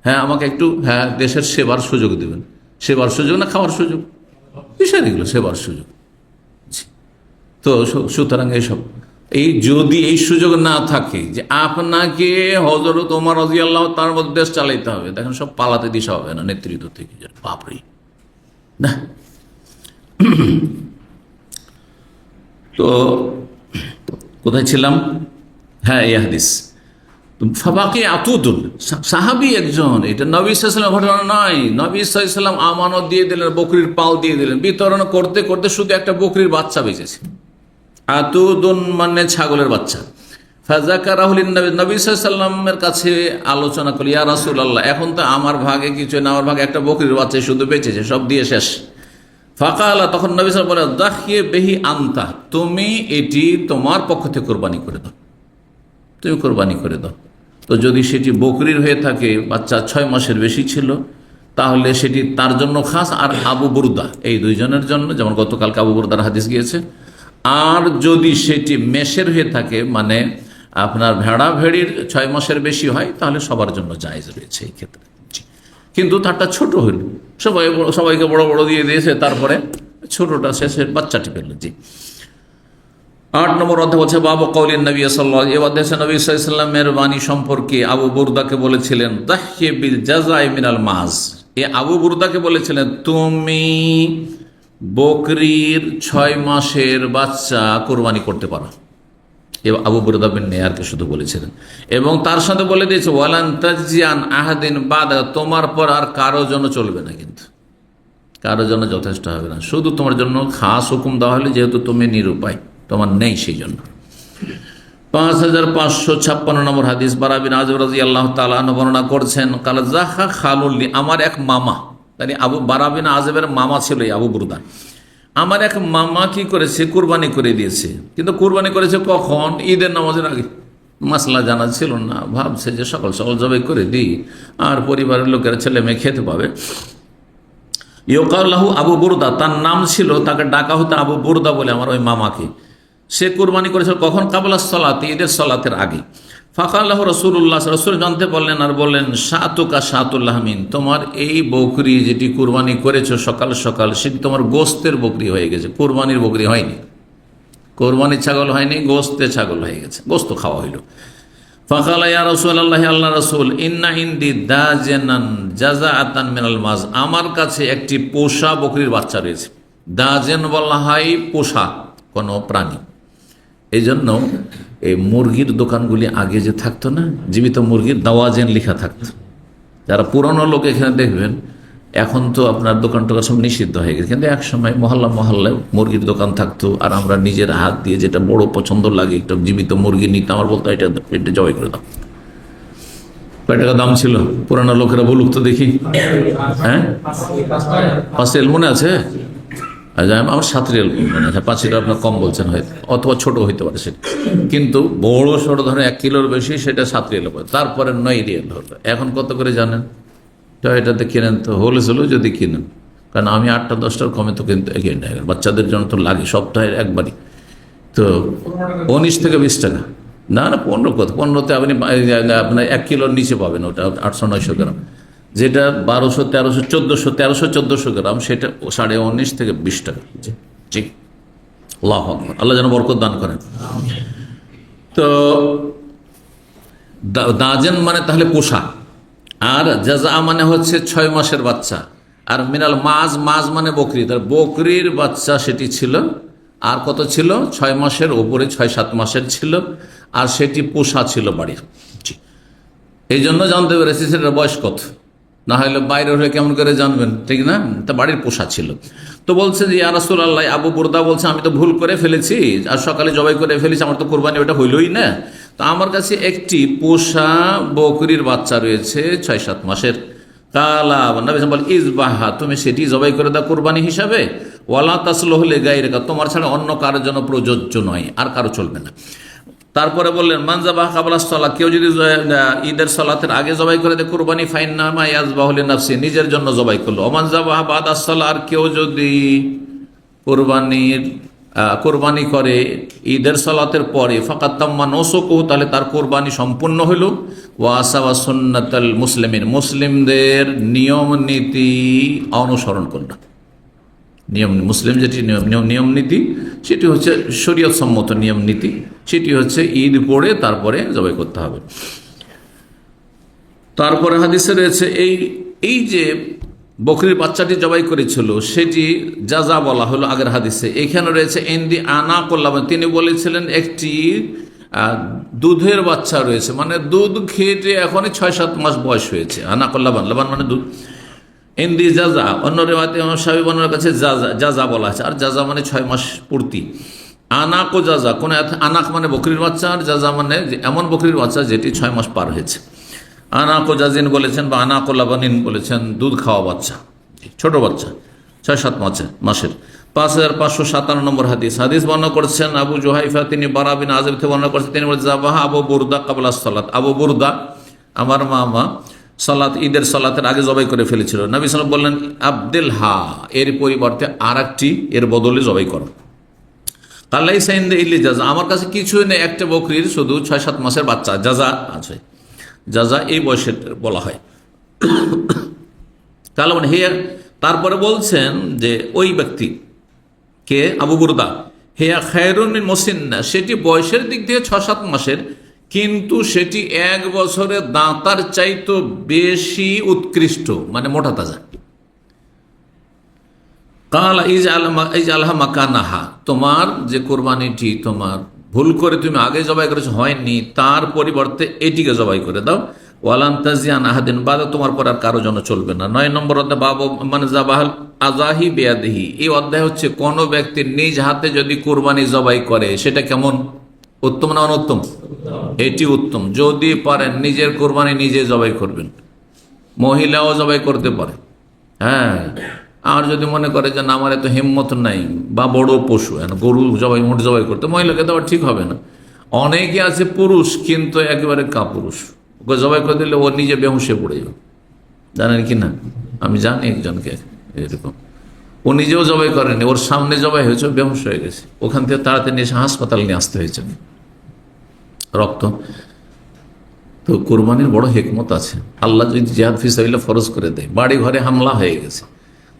হ্যাঁ আমাকে একটু দেশের সেবার সুযোগ দেবেন। সেবার সুযোগ না খাওয়ার সুযোগ? বিষয় এগুলো সেবার সুযোগ। তো সুতরাং এইসব যদি এই সুযোগ না থাকে যে আপনাকে হযরত ওমর রাদিয়াল্লাহু তার মধ্যে দেশ চালাইতে হবে, দেখেন সব পালাতে দিশা হবে না নেতৃত্ব থেকে। বাপরে না। তো কোথায় ছিলাম? হ্যাঁ, এই হাদিস ফাবাকি আতুদুল, সাহাবী একজন, এটা নবী সাল্লাল্লাহু আলাইহি ওয়াসাল্লাম ঘটনা নয়। নবী সাল্লাল্লাহু আলাইহি ওয়াসাল্লাম আমানত দিয়ে দিলেন, বকরির পাল দিয়ে দিলেন, বিতরণ করতে করতে শুধু একটা বকরির বাচ্চা বেঁচেছে। আতুদুন মানে ছাগলের বাচ্চা। ফাযাকারাহুল নবী, নবী সাল্লাল্লাহু আলাইহি ওয়াসাল্লামের কাছে আলোচনা করল, ইয়া রাসূলুল্লাহ, এখন তো আমার ভাগে কিছু না, আমার ভাগে একটা বকরির বাচ্চা শুধু বেঁচেছে, সব দিয়ে শেষ। ফাকালা, তখন নবী সাল্লাল্লাহু আলাইহি ওয়াসাল্লাম বলেন, দাখিয়ে বেহি আনতা, তুমি এটি তোমার পক্ষ থেকে কোরবানি করে দাও, তুমি কোরবানি করে দাও। তো যদি সেটি বকরির হয়ে থাকে, বাচ্চা 6 মাসের বেশি ছিল, তাহলে সেটি তার জন্য খাস, আর আবু বুরদা, এই দুইজনের জন্য, যেমন গতকালকে আবু বুরদার হাদিস গিয়েছে। আর যদি সেটি মেষের হয়ে থাকে, মানে আপনার ভেড়া ভেড়ির 6 মাসের বেশি হয়, তাহলে সবার জন্য জায়েজ রয়েছে এই ক্ষেত্রে। কিন্তু তারটা ছোট হইল, সবাইকে বড় বড় দিয়ে দিয়েছে, তারপরে ছোটটা শেষের বাচ্চাটি পেল। জি, 8 নম্বর অধ্যায় বলছে বাবু কওলিন নবী সাল্লাল্লাহু আলাইহি ওয়া সাল্লাম, নবী সাল্লাল্লাহু আলাইহি ওয়াসাল্লামের বাণী সম্পর্কে আবু বুরদাকে বলেছিলেন, দাহি বিল জাযাই মিনাল মাজ। এই আবু বুরদাকে বলেছিলেন, তুমি বকরির 6 মাসের বাচ্চা কোরবানি করতে পারো। আবু বুরদা বিন নিয়ারকে শুধু বলেছিলেন, এবং তার সাথে বলে দিয়েছে, ওয়ালান তাজিয়ান আহাদিন বাদা, তোমার পর আর কারো জন্য চলবে না, কিন্তু কারো জন্য যথেষ্ট হবে না, শুধু তোমার জন্য খাস হুকুম দেওয়া হলে, যেহেতু তুমি নিরুপায়, তোমার নেই সেই জন্য। 5556 নম্বর হাদিস, বারা বিন আযিব রাদিয়াল্লাহু তাআলা আনহু বর্ণনা করছেন, কাল যাহা খালুল্লি, আমার এক মামা, মানে বারা বিন আযিবের মামা ছিল এই আবু বুরদা, আমার এক মামা কি করেছে, কুরবানি করে দিয়েছে। কিন্তু কুরবানি করেছে কখন? ঈদের নামাজের আগে। মাসলা জানা ছিল না, ভাবছে যে সকাল সকাল জবাই করে দিই আর পরিবারের লোকেরা ছেলে মেয়ে খেতে পাবে। ইউকাল্লাহু আবু বুরদা, তার নাম ছিল, তাকে ডাকা হতো আবু বুরদা বলে, আমার ওই মামাকে। সে কুরবানি করেছিল কখন? কাবলা সলাতে, ঈদের সলাতের আগে। ফাকাল্লাহু রাসূলুল্লাহ, রাসূল জানতে বললেন আর বললেন, শাতুকা শাতুল্লাহ মিন, তোমার এই বকরি যেটি কুরবানি করেছো সকাল সকাল, সেটি তোমার গোস্তের বকরি হয়ে গেছে, কুরবানির বকরি হয়নি। কোরবানির ছাগল হয়নি, গোস্তের ছাগল হয়ে গেছে, গোস্ত খাওয়া হইল। ফাকালা ইয়া রাসূলুল্লাহ, আল্লাহ রাসূল, ইন্না ইনদি দাজানান জাযাআতান মিনাল মাজ, আমার কাছে একটি পোষা বকরির বাচ্চা রয়েছে। দাজেন বলা হয় পোষা কোনো প্রাণী। এই জন্য এই মুরগির দোকানগুলি আগে যে থাকতো না, জীবিত মুরগির দাওয়াজেন লেখা থাকতো। যারা পুরনো লোক এখানে দেখবেন, এখন তো আপনার দোকান টোকান সব নিষিদ্ধ হয়ে গেছে, কিন্তু এক সময় মহল্লা মহল্লায় মুরগির দোকান থাকতো। আর আমরা নিজের হাত দিয়ে যেটা বড় পছন্দ লাগে একটা জীবিত মুরগি নিতে, আমার বলতো এটা জবাই করে দাও। কয় টাকা দাম ছিল? পুরানো লোকেরা বলুক তো দেখি। হ্যাঁ, 5 রিয়াল মনে আছে? আমার 7 রিয়াল মনে আছে। 5 রিয়াল আপনার কম বলছেন হয়তো, অথবা ছোট হইতে পারে সেটা, কিন্তু বড় সড়ো ধরেন 1 কিলোর বেশি, সেটা 7 রিয়াল পড়ে। তারপরে 9 রিয়াল হলো। এখন কত করে জানেন? তো এটাতে কিনেন তো হোলসেল যদি কিনেন, কারণ আমি 8টা-10টার কমে তো কিনতে কিনে, বাচ্চাদের জন্য তো লাগে সপ্তাহের একবারই, তো 19 থেকে 20 টাকা। না না, 15 কত, 15তে আপনি আপনার 1 কিলোর নিচে পাবেন, ওটা 800-900 গ্রাম। যেটা 1200, 1300, 1400, 1300-1400 গ্রাম, সেটা 19.5 থেকে 20 টাকা। জি, আল্লাহু আকবার, আল্লাহ যেন বরকত দান করেন। তো দাজেন মানে তাহলে পোষা, আর জাজা মানে হচ্ছে 6 মাসের বাচ্চা। আর মিনাল মাজ, মাজ মানে বকরি, তার বকরির বাচ্চা সেটি ছিল। আর কত ছিল? 6 মাসের ওপরে, 6-7 মাসের ছিল, আর সেটি পোষা ছিল বাড়ির। এই জন্য জানতে পেরেছি সেটার বয়স কত, না হলে বাইরে হলে কেমন করে জানবেন, ঠিক না? তা বাড়ির পোষা ছিল। তো বলছে যে ইয়া রাসূলুল্লাহ, আবু বুরদা বলছে, আমি তো ভুল করে ফেলেছি, আর সকালে জবাই করে ফেলেছি, আমার তো কোরবানি ওটা হইলই না। তো আমার কাছে একটি পোষা বকরির বাচ্চা রয়েছে 6-7 মাসের। কালা নবী বল, ইজবাহা, তুমি সেটি জবাই করে দাও কোরবানি হিসাবে। ওয়ালা তাসলুহু লিগাইরিকা, তোমার ছাড়া অন্য কারোর জন্য প্রযোজ্য নয়, আর কারো চলবে না। তারপরে বললেন, মানজাবাহ কাবলা সালাহ, কেউ যদি ঈদের সালাতের আগে জবাই করে দেয় কোরবানি, ফাইন্নামা ইয়াজবাহু লিনাফসি, নিজের জন্য জবাই করলো। ওমানজাবাহ বাদাস সালাহ, আর কেউ যদি কোরবানি করে ঈদের সালাতের পরে, ফাকাত তাম্মা নুসুকুহু, তাহলে তার কোরবানি সম্পূর্ণ হইল। ওয়াসাওয়া সুন্নাতাল মুসলিমিন, মুসলিমদের নিয়ম নীতি অনুসরণ করল। নিয়ম মুসলিম যেটি নিয়ম নীতি, সেটি হচ্ছে শরীয়ত সম্মত নিয়ম নীতি, সেটি হচ্ছে ঈদ পড়ে তারপরে জবাই করতে হবে। তারপরে হাদিসে রয়েছে এই যে বকরির বাচ্চাটি জবাই করেছিল সেটি জাজা বলা হলো আগের হাদিসে। এখানে রয়েছে ইনদি আনা করলাম, তিনি বলেছিলেন একটি দুধের বাচ্চা রয়েছে, মানে দুধ খেতে এখনই 6-7 মাস বয়স হয়েছে। আনা করলাবান, লাবান মানে দুধ। ইনদি জাজা, অন্য রেওয়াতে সাহেবানের কাছে জাজা বলা আছে, আর জাজা মানে 6 মাস পূর্তি। আনাক ও জাজা, কোন আনাক মানে বকরির বাচ্চা, আর জাজা মানে এমন বকরির বাচ্চা যেটি 6 মাস পার হয়েছে। আনাক ও জাজিন বলেছেন, বা আনাক ও লাবানিন বলেছেন, দুধ খাওয়া বাচ্চা, ছোট বাচ্চা 6-7 মাসের। 5557 নম্বর হাদিস বর্ণনা করেছেন আবু জুহাইফা, তিনি বারা বিন আযিব থেকে বর্ণনা করেছেন, তিনি বলেছেন, জাবাহা আবু বুরদা কাবলা সালাত, আবু বুরদা আমার মামা ঈদের সালাতের আগে জবাই করে ফেলেছিল। নবী সাল্লাল্লাহু আলাইহি ওয়াসাল্লাম বললেন, আব্দুল হা, এর পরিবর্তে আর একটি এর বদলে জবাই করো। কাল্লাই সাইন্দ ইল্লি জাজা, আমার কাছে কিছুই নেই, একটা বকরির শুধু 6-7 মাসের বাচ্চা জাজা আছে। জাজা এই বয়সের বলা হয়। কালামান হে, তারপরে বলছেন যে ওই ব্যক্তি কে, আবু বুরদা, হেয়া খায়রুন মিন মুসিন্না, সেটি বয়সের দিক থেকে 6-7 মাসের, কিন্তু সেটি 1 বছরের দাঁতার চাইতো বেশি উৎকৃষ্ট, মানে মোটা তাজা। কাল ইজ আলহা মাকানাহা, তোমার যে কোরবানিটি তোমার ভুল করে তুমি আগে জবাই করেছো হয়নি, তার পরিবর্তে এটিকে জবাই করে দাও। ওয়ালান তাজিয়ান আহাদিন বাদা, তোমার পর আর কারো জন্য চলবে না। 9 নম্বর অধ্যায় বাবু মানে জাবাহাল আজাহি বেয়াদিহি, এই অধ্যায় হচ্ছে কোন ব্যক্তি নিজ হাতে যদি কোরবানি জবাই করে সেটা কেমন, উত্তম না অনুত্তম? এটি উত্তম। যদি পারেন নিজের কোরবানি নিজে জবাই করবেন, মহিলাও জবাই করতে পারে। হ্যাঁ, আর যদি মনে করে যে না আমার এত হিম্মত নাই, বা বড় পশু গরু জবাই মোট জবাই করতে, মহিলাকে দেওয়া ঠিক হবে না। অনেকে আছে পুরুষ কিন্তু একেবারে কাপুরুষ, ওকে জবাই করে দিলে ও নিজে বেহুঁশে পড়ে যাবে, জানেন কি না? আমি জানি একজনকে এরকম, ও নিজেও জবাই করেনি, ওর সামনে জবাই হয়েছে, বেহুঁশ হয়ে গেছে, ওখান থেকে তাড়াতাড়ি এসে হাসপাতাল নিয়ে আসতে হয়েছে রক্ত। তো কোরবানির বড় হিকমত আছে। আল্লাহ যদি জিহাদ ফি সাবিলিল্লাহ ফরজ করে দেয়, বাড়ি ঘরে হামলা হয়ে গেছে,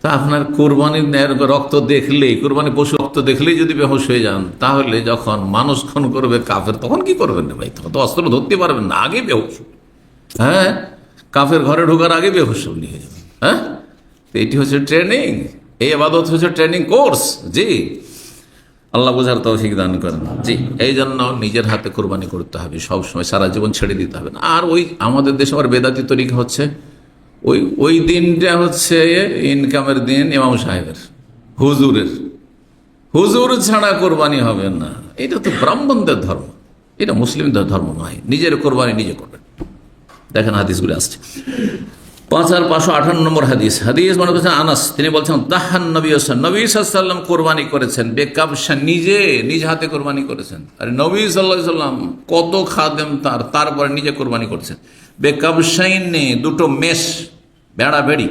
তা আপনার কোরবানির রক্ত দেখলেই, কোরবানি পশু রক্ত দেখলেই যদি বেহুশ হয়ে যান, তাহলে যখন মানুষ খুন করবে কাফের, তখন কি করবেন না ভাই? তখন তো অস্ত্র ধরতে পারবেন না, আগে বেহুশ। হ্যাঁ, কাফের ঘরে ঢোকার আগে বেহুশ নিয়ে যাবেন। হ্যাঁ, এটি হচ্ছে ট্রেনিং, এই ইবাদত হচ্ছে ট্রেনিং কোর্স। জি, আল্লাহ বোঝার তৌফিক দান করেন। জি, এই জন্য নিজের হাতে কোরবানি করতে হবে সবসময়, সারা জীবন ছেড়ে দিতে হবে না। আর ওই আমাদের দেশে আবার বেদাতি তরিকা হচ্ছে, ওই দিনটা হচ্ছে ইনকামের দিন ইমাম সাহেবের, হুজুর ছাড়া কোরবানি হবে না। এটা তো ব্রাহ্মণদের ধর্ম, এটা মুসলিমদের ধর্ম নয়। নিজের কোরবানি নিজে করবেন। দেখেন হাদিসগুলি আসছে। 5558 নম্বর হাদিস মনে করছেন আনাস, তিনি বলছেন তাহান নবী সাল্লাম কোরবানি করেছেন বেকাবসা, নিজ হাতে কোরবানি করেছেন। আর নবী সাল্লাল্লাহু আলাইহি সাল্লাম কত খাদেম তারপরে নিজে কোরবানি করছেন। বেকাবসাইনে, দুটো মেষ, বেড়া বেড়ি,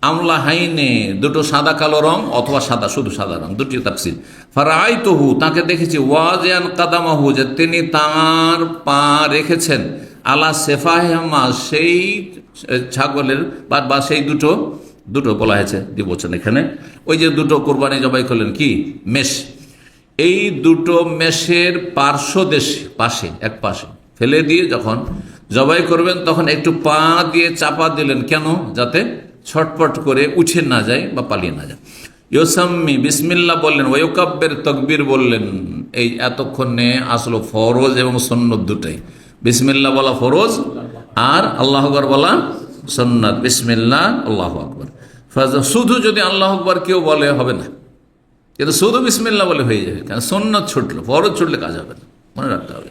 আমলা হাইনে, দুটো সাদা কালো রং অথবা সাদা, শুধু সাদা রং, দুটি তাফসীর। ফারাআইতুহু, তাকে দেখেছি, ওয়াজিয়ান কাদামাহু, যে তিনি তার পা রেখেছেন, আলা সেফাহেমা, সেই ছাগলের বা সেই দুটো বলা হয়েছে যে বলছেন এখানে, ওই যে দুটো কোরবানি জবাই করলেন কি মেষ, এই দুটো মেষের পাশে এক পাশে ফেলে দিয়ে যখন জবাই করবেন তখন একটু পা দিয়ে চাপা দিলেন, কেন? যাতে ছটপট করে উঠে না যায় বা পালিয়ে না যায়। ইউসাম্মি, বিসমিল্লাহ বললেন, ওয়ায়ুকাব্বির, তাকবীর বললেন। এই এতক্ষণে আসলো ফরজ এবং সুন্নত দুটাই। বিসমিল্লাহ বলা ফরজ আর আল্লাহু আকবার বলা সুন্নাত। বিসমিল্লাহ আল্লাহু আকবার। শুধু যদি আল্লাহু আকবার কেউ বলে হবে না, কিন্তু শুধু বিসমিল্লাহ বলে হয়ে যাবে, কারণ সুন্নাত ছুটলো, ফরজ ছুটলে কাজ হবে না, মনে রাখতে হবে।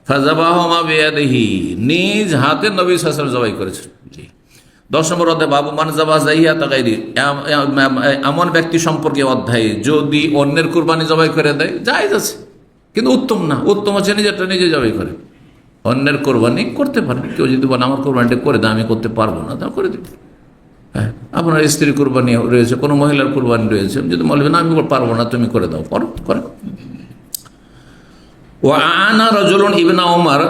ফাযাবাহুমা বিয়াদিহি, নিজ হাতে নবী সাল্লাল্লাহু আলাইহি ওয়াসাল্লাম জবাই করেছেন। জি, 10 নম্বর অধ্যায় বাবু মান যাবা যাইয়াতা গায়রি, এমন ব্যক্তি সম্পর্কে অধ্যায়, যদি অন্যের কুরবানি জবাই করে দেয় জায়েজ আছে, কিন্তু উত্তম না। উত্তম হচ্ছে নিজেরটা নিজে জবাই করে। অন্যের কোরবানি করতে পারেন, কেউ যদি বলে আমার কোরবানিটা করে দেয়, আমি করতে পারবো না, তা করে দেবেন। হ্যাঁ, আপনার স্ত্রীর কোরবানি রয়েছে, কোনো মহিলার কোরবানি রয়েছে, যদি বলবেন আমি পারবো না, তুমি করে দাও, করে। ও আনা রাজুলুন ইবনা ওমর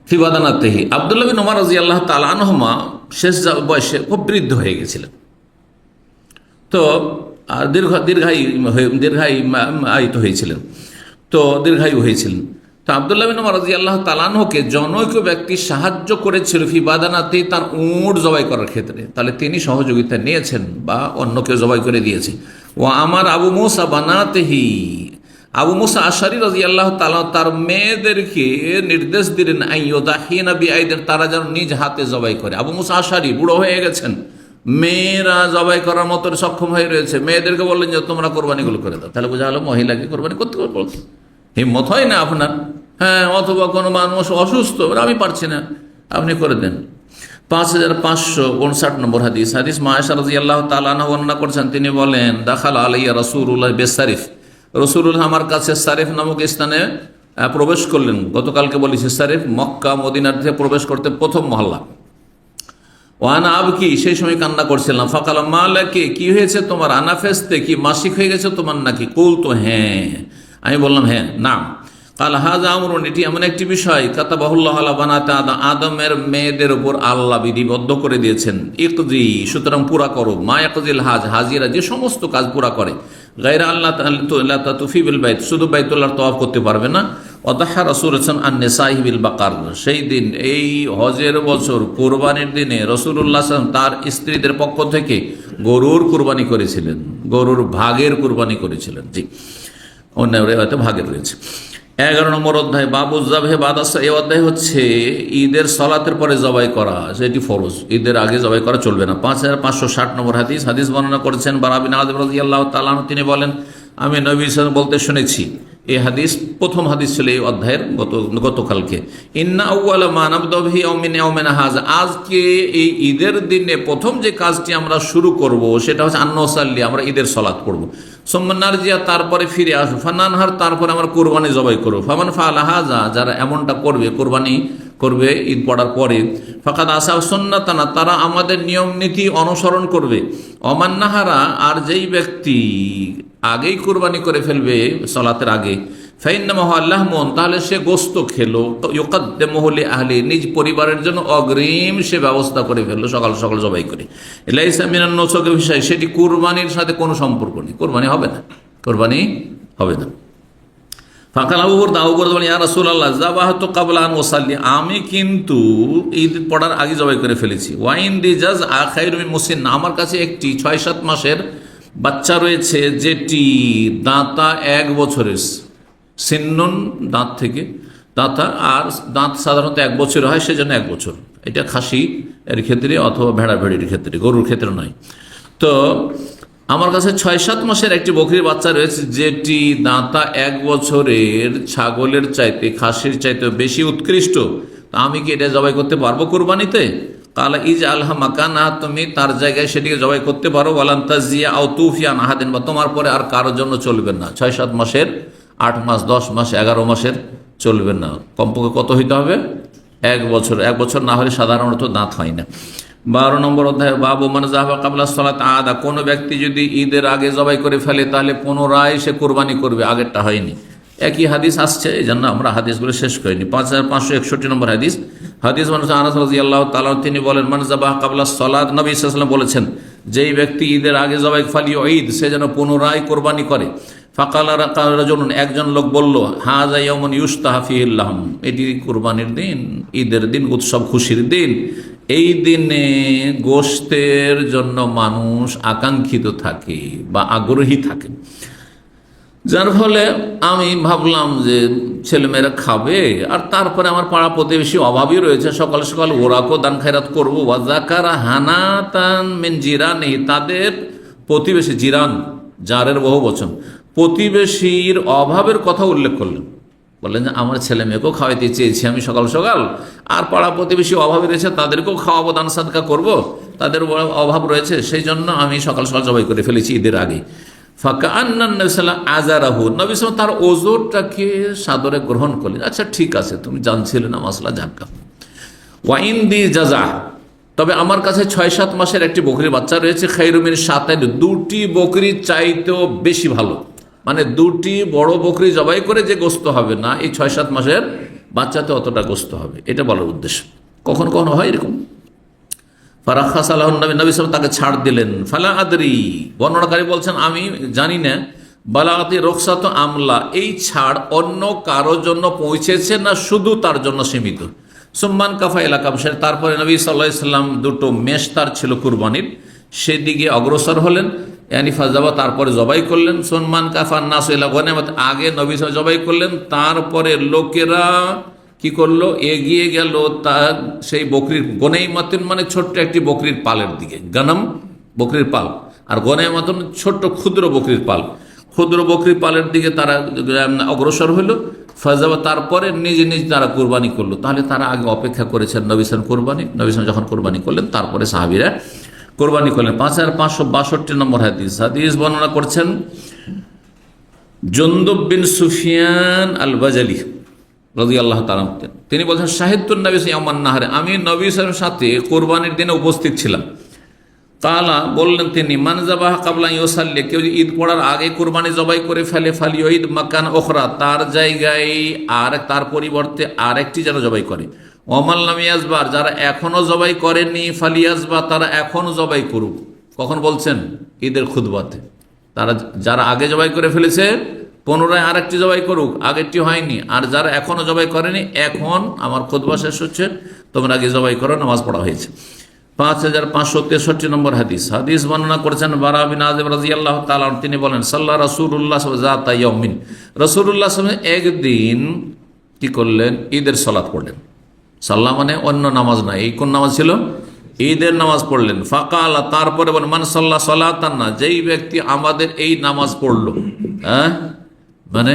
ফি বাদানাতিহি, আব্দুল্লাহ বিন ওমর রাদিয়াল্লাহু তাআলা আনহুমা শেষ বয়সে খুব বৃদ্ধ হয়ে গেছিলেন, তো দীর্ঘায়িত হয়েছিলেন, দীর্ঘায়ু হয়েছিলেন। তো আব্দুল্লাহ বিন ওমর রাদিয়াল্লাহু তাআলা আনহুকে জনৈক ব্যক্তি সাহায্য করেছিল ফি বাদানাতি, তার উট জবাই করার ক্ষেত্রে, তাহলে তিনি সহযোগিতা নিয়েছেন বা অন্য কেউ জবাই করে দিয়েছে। ও আমার আবু মুসা বানাতিহি, আবু মুসা আশআরী রাদিয়াল্লাহু তাআলা তার মেয়েদেরকে নির্দেশ দিলেন আইয়ুদাহিনা বিআইদিন, তারা যেন নিজ হাতে জবাই করে। আবু মুসা আশআরী বুড়ো হয়ে গেছেন, মেয়েরা জবাই করার মতো সক্ষম হয়ে রয়েছে, মেয়েদেরকে বললেন যে তোমরা কোরবানিগুলো করে দাও। তাহলে বোঝা হলো মহিলাকে কোরবানি করতে বলছে, হিম্মত হয় না আপনার। হ্যাঁ, অথবা কোনো মানুষ অসুস্থ, আমি পারছি না, আপনি করে দেন। 5559 নম্বর হাদিস মা আয়েশা রাদিয়াল্লাহু তাআলা আনহা বর্ণনা করছেন, তিনি বলেন দাখাল আলাইয়া রাসূলুল্লাহ বিসারিফ, রাসূলুল্লাহ আমার কাছে সারিফ নামক স্থানে প্রবেশ করলেন। গতকালকে বলেছি সারিফ মক্কা মদিনার থেকে প্রবেশ করতে প্রথম মহল্লা। ওয়ানা আবকি, সেই সময় কান্না করছিলাম। ফাকাল মালাকি, কি হয়েছে তোমার? আনাফেস্তে, কি মাসিক হয়ে গেছে তোমার নাকি? কুলতু, হ্যাঁ। আমি বললাম হ্যাঁ। নাম। কাল হাযা আমরুন, এটি এমন একটি বিষয় কাতাবাহুল্লাহু আলা বানাতি আদম, আদমের মেয়েদের উপর আল্লাহ বিধিবদ্ধ করে দিয়েছেন। ইকজি, সুতরাং পুরা করো। মা ইয়াকজিল হাজ, হাজিরা যে সমস্ত কাজ পুরা করে। গায়রা আল্লাহ তুফি বিল বাইত, শুধু বাইতুল্লাহর তওয়াফ করতে পারবে না। ওয়াদাহা রাসূলুল্লাহ আন নিসাইহি বিল বাকার, সেই দিন এই হজের বছর কুরবানির দিনে রাসূলুল্লাহ সাল্লাল্লাহু আলাইহি ওয়াসাল্লাম তার স্ত্রীদের পক্ষ থেকে গরুর কুরবানি করেছিলেন, গরুর ভাগের কুরবানি করেছিলেন। জি, অন্য হয়তো ভাগের রয়েছে। 11 নম্বর অধ্যায় বাবু যাবে বাদাসা, এই অধ্যায় হচ্ছে ঈদের সালাতের পরে জবাই করা, সেটি ফরজ, ঈদের আগে জবাই করা চলবে না। 5560 নম্বর হাদিস বর্ণনা করেছেন বারা বিন আযিব রাদিয়াল্লাহু তাআলা আনহু, তিনি বলেন আমি নবী সাল্লাল্লাহু আলাইহি ওয়াসাল্লাম বলতে শুনেছি এই হাদিস প্রথম হাদিস ছিল এই অধ্যায়ের গতকালকে। ইন্না আউয়ালা মা নাবদা বিহি ইয়াউমিনা হাযা, আজকে এই ঈদের দিনে প্রথম যে কাজটি আমরা শুরু করব সেটা হচ্ছে আন্নুসাল্লি, আমরা ঈদের সালাত পড়ব। সুম্মা নারজিয়া, তারপরে ফিরে আসবো। ফানানহার, তারপরে আমরা কুরবানি জবাই করব। ফামান ফাআলা হাযা, যারা এমনটা করবে, কুরবানি করবে ঈদ পড়ার পরে, ফাকাদ আসাব সুন্নাতানা, তারা আমাদের নিয়ম নীতি অনুসরণ করবে। ওমান নাহারা, আর যেই ব্যক্তি আগেই কুরবানি করে ফেলবে সালাতের আগে, ফাইন্নামা আল্লাহমন, তাহলে সে গোস্ত খেলো, ইউকাদ্দিমুহু লিআহলি, নিজ পরিবারের জন্য অগ্রিম সে ব্যবস্থা করে ফেললো সকাল সকাল জবাই করে। লাইসা মিনান নুসুকি বিষয়, সেটি কুরবানির সাথে কোনো সম্পর্ক নেই, কুরবানি হবে না, কুরবানি হবে না। ফাকাল আবু হুরায়রা, আবু হুরায়রা বলেন, ইয়া রাসূলুল্লাহ যাবাহতু ক্বাবলা আন উসাল্লি, আমি কিন্তু ঈদ পড়ার আগে জবাই করে ফেলেছি। ওয়া ইনদি জাযআ খায়রুম মিন মুসিন্না, আমার কাছে একটি 6-7 মাসের বাচ্চা রয়েছে যেটি দাঁতা 1 বছরের, সিন্নুন দাঁত থেকে দাঁতা, আর দাঁত সাধারণত 1 বছর হয়, সেজন্য 1 বছর। এটা খাসি এর ক্ষেত্রে অথবা ভেড়া ভেড়ির ক্ষেত্রে, গরুর ক্ষেত্রে নয়। তো আমার কাছে 6-7 মাসের একটি বকরির বাচ্চা রয়েছে যেটি দাঁতা 1 বছরের ছাগলের চাইতে, খাসির চাইতে বেশি উৎকৃষ্ট। তা আমি কি এটা জবাই করতে পারবো কুরবানিতে? কালা ইজ আলহা মাকানা, তুমি তার জায়গায় সেটিকে জবাই করতে পারো। ওয়ালান তাজিয়া আও তুফিয়ান আহাদিন, বা তোমার পরে আর কারোর জন্য চলবে না। 6-7 মাসের, 8 মাস, 10 মাস, 11 মাসের চলবে না। কমপক্ষে কত হইতে হবে? 1 বছর। 1 বছর না হলে সাধারণত দাঁত হয় না। 12 নম্বর অধ্যায়, বাবু মান যাহাবা ক্বাবলা সালাত আদা, কোনো ব্যক্তি যদি ঈদের আগে জবাই করে ফেলে তাহলে পুনরায় সে কুরবানি করবে, আগেরটা হয়নি। একই হাদিস আসছে, এই জন্য আমরা হাদিসগুলো শেষ করিনি। 5561 নম্বর হাদিস, হাদিস আনাস রাদিয়াল্লাহু তাআলা, তিনি বলেন, মান যাবাহা ক্বাবলা সালাত, নবী সাল্লাল্লাহু আলাইহি ওয়াসাল্লাম বলেছেন, যেই ব্যক্তি ঈদের আগে জবাই ফালিউঈদ, সে যেন পুনরায় কুরবানি করে। ফাকাল রাজুলুন, একজন লোক বলল, হাযা ইয়াউমুন ইউশতাহা ফীহিল লাহম, এটি কুরবানির দিন, ঈদের দিন, উৎসব খুশির দিন। এই দিনে গোশতের জন্য মানুষ আকাঙ্ক্ষিত থাকে বা আগ্রহী থাকে, যার ফলে আমি ভাবলাম যে ছেলেমেয়েরা খাবে, আর তারপরে আমার পাড়া প্রতিবেশী অভাবী রয়েছে, সকাল সকাল ওরাকেও দান খায়রাত করবো। ওয়া যাকারা হানাতান মিন জিরানি, তাদের প্রতিবেশী, জিরান জারের বহু বচন, প্রতিবেশীর অভাবের কথা উল্লেখ করলেন। বললেন যে আমার ছেলে মেয়েকেও খাওয়াইতে চেয়েছি আমি সকাল সকাল, আর পাড়া প্রতিবেশী অভাবে রয়েছে, তাদেরকেও খাওয়াবো, দান সাদকা করবো, তাদের অভাব রয়েছে, সেই জন্য আমি সকাল সকাল জবাই করে ফেলেছি ঈদের আগে। ফাঁকা আন্নান নবী সাল্লাল্লাহু আযারাহু, নবী সাল্লাল্লাহু তার ওজরটাকে সাদরে গ্রহণ করলেন। আচ্ছা ঠিক আছে, তুমি জানছিলে না মাসলা, জাক্কা। ওয়া ইনদি জাযা, তবে আমার কাছে 6-7 মাসের একটি বকরির বাচ্চা রয়েছে, খায়রুম মিন শাতাইন, 2টি বকরির চাইতেও বেশি ভালো, মানে 2টি বড় বকরি জবাই করে যে গোস্ত হবে না, এই 6-7 মাসের বাচ্চাতে অতটা গোস্ত হবে, এটা বলার উদ্দেশ্য। কখন কখন হয় এরকম। ফারাখাস আলাহুন নবী, নবী সাল্লাল্লাহু তাকে ছাড় দিলেন। ফালা আদরি, বর্ণনাকারী বলছেন আমি জানি না, বালাগাতি রুখসাত আমলা, এই ছাড় অন্য কারোর জন্য পৌঁছেছে না শুধু তার জন্য সীমিত। সুম্মান কাফা এলাকা, তারপরে নবী সাল্লাল্লাহু আলাইহি সাল্লাম 2টো মেষ তার ছিল কুরবানির, সেদিকে অগ্রসর হলেন। ফাজাবা, তারপরে জবাই করলেন। সুম্মান কাফা নাস ইলা গনাইমাত, আগে নবী সাল্লাল্লাহু জবাই করলেন, তারপরে লোকেরা কি করলো, এগিয়ে গেল তার সেই বকরির, গনাইমাতুন মানে ছোট্ট একটি বকরির পালের দিকে, গানাম বকরির পাল, আর গনাইমাতুন ছোট্ট ক্ষুদ্র বকরির পাল, ক্ষুদ্র বকরির পালের দিকে তারা অগ্রসর হলো। ফাজাবা, তারপরে নিজে নিজ তারা কোরবানি করলো। তাহলে তারা আগে অপেক্ষা করেছেন নবী সাল্লাল্লাহু কোরবানি, নবী সাল্লাল্লাহু যখন কোরবানি করলেন তারপরে সাহাবীরা কোরবানি করলেন। 5562 নম্বর হাদিস, হাদিস বর্ণনা করছেন জুনদুব বিন সুফিয়ান আল বাজালি রাদিয়াল্লাহু তাআলা, তিনি বলছেন, শাহিদতুন নবী ইয়াউমান নাহরে, আমি নবী সাল্লাল্লাহু আলাইহি ওয়াসাল্লামের সাথে কোরবানির দিনে উপস্থিত ছিলাম। তাআলা, বললেন তিনি, মান যাবাহা ক্বাবলা ইউসাল্লি, কেউ যদি ঈদ পড়ার আগে কোরবানি জবাই করে ফেলে, ফালিউঈদ মাকান উখরা, তার জায়গায় আর তার পরিবর্তে আরেকটি যেন জবাই করে। ওমান লাম ইয়াজবার, যারা এখনো জবাই করেনি, ফালিয়াজবা, তারা এখনো জবাই করুক। কখন বলছেন? ঈদের খুতবাতে। তারা যারা আগে জবাই করে ফেলেছে পুনরায় আরেকটি জবাই করুক, আগেরটি হয়নি। আর যারা এখনো জবাই করেনি, এখন আমার খুতবা শেষ হচ্ছে, তোমরা আগে জবাই করো, নামাজ পড়া হয়েছে। 5563 নম্বর হাদিস, হাদিস বর্ণনা করেছেন বারা বিন আযিব রাদিয়াল্লাহু তাআলা, তিনি বলেন, সাল্লা রাসূলুল্লাহ যাতা ইয়াউমিন, রাসূলুল্লাহ সাল্লাল্লাহু আলাইহি ওয়াসাল্লাম একদিন কি করলেন, ঈদের সালাত পড়লেন। সাল্লাহ মানে অন্য নামাজ না, এই কোন নামাজ ছিল? ঈদের নামাজ পড়লেন। ফাকালা, তারপরে বলেন, মান সাল্লাহ সালাতান না, যেই ব্যক্তি আমাদের এই নামাজ পড়লো, হ্যাঁ মানে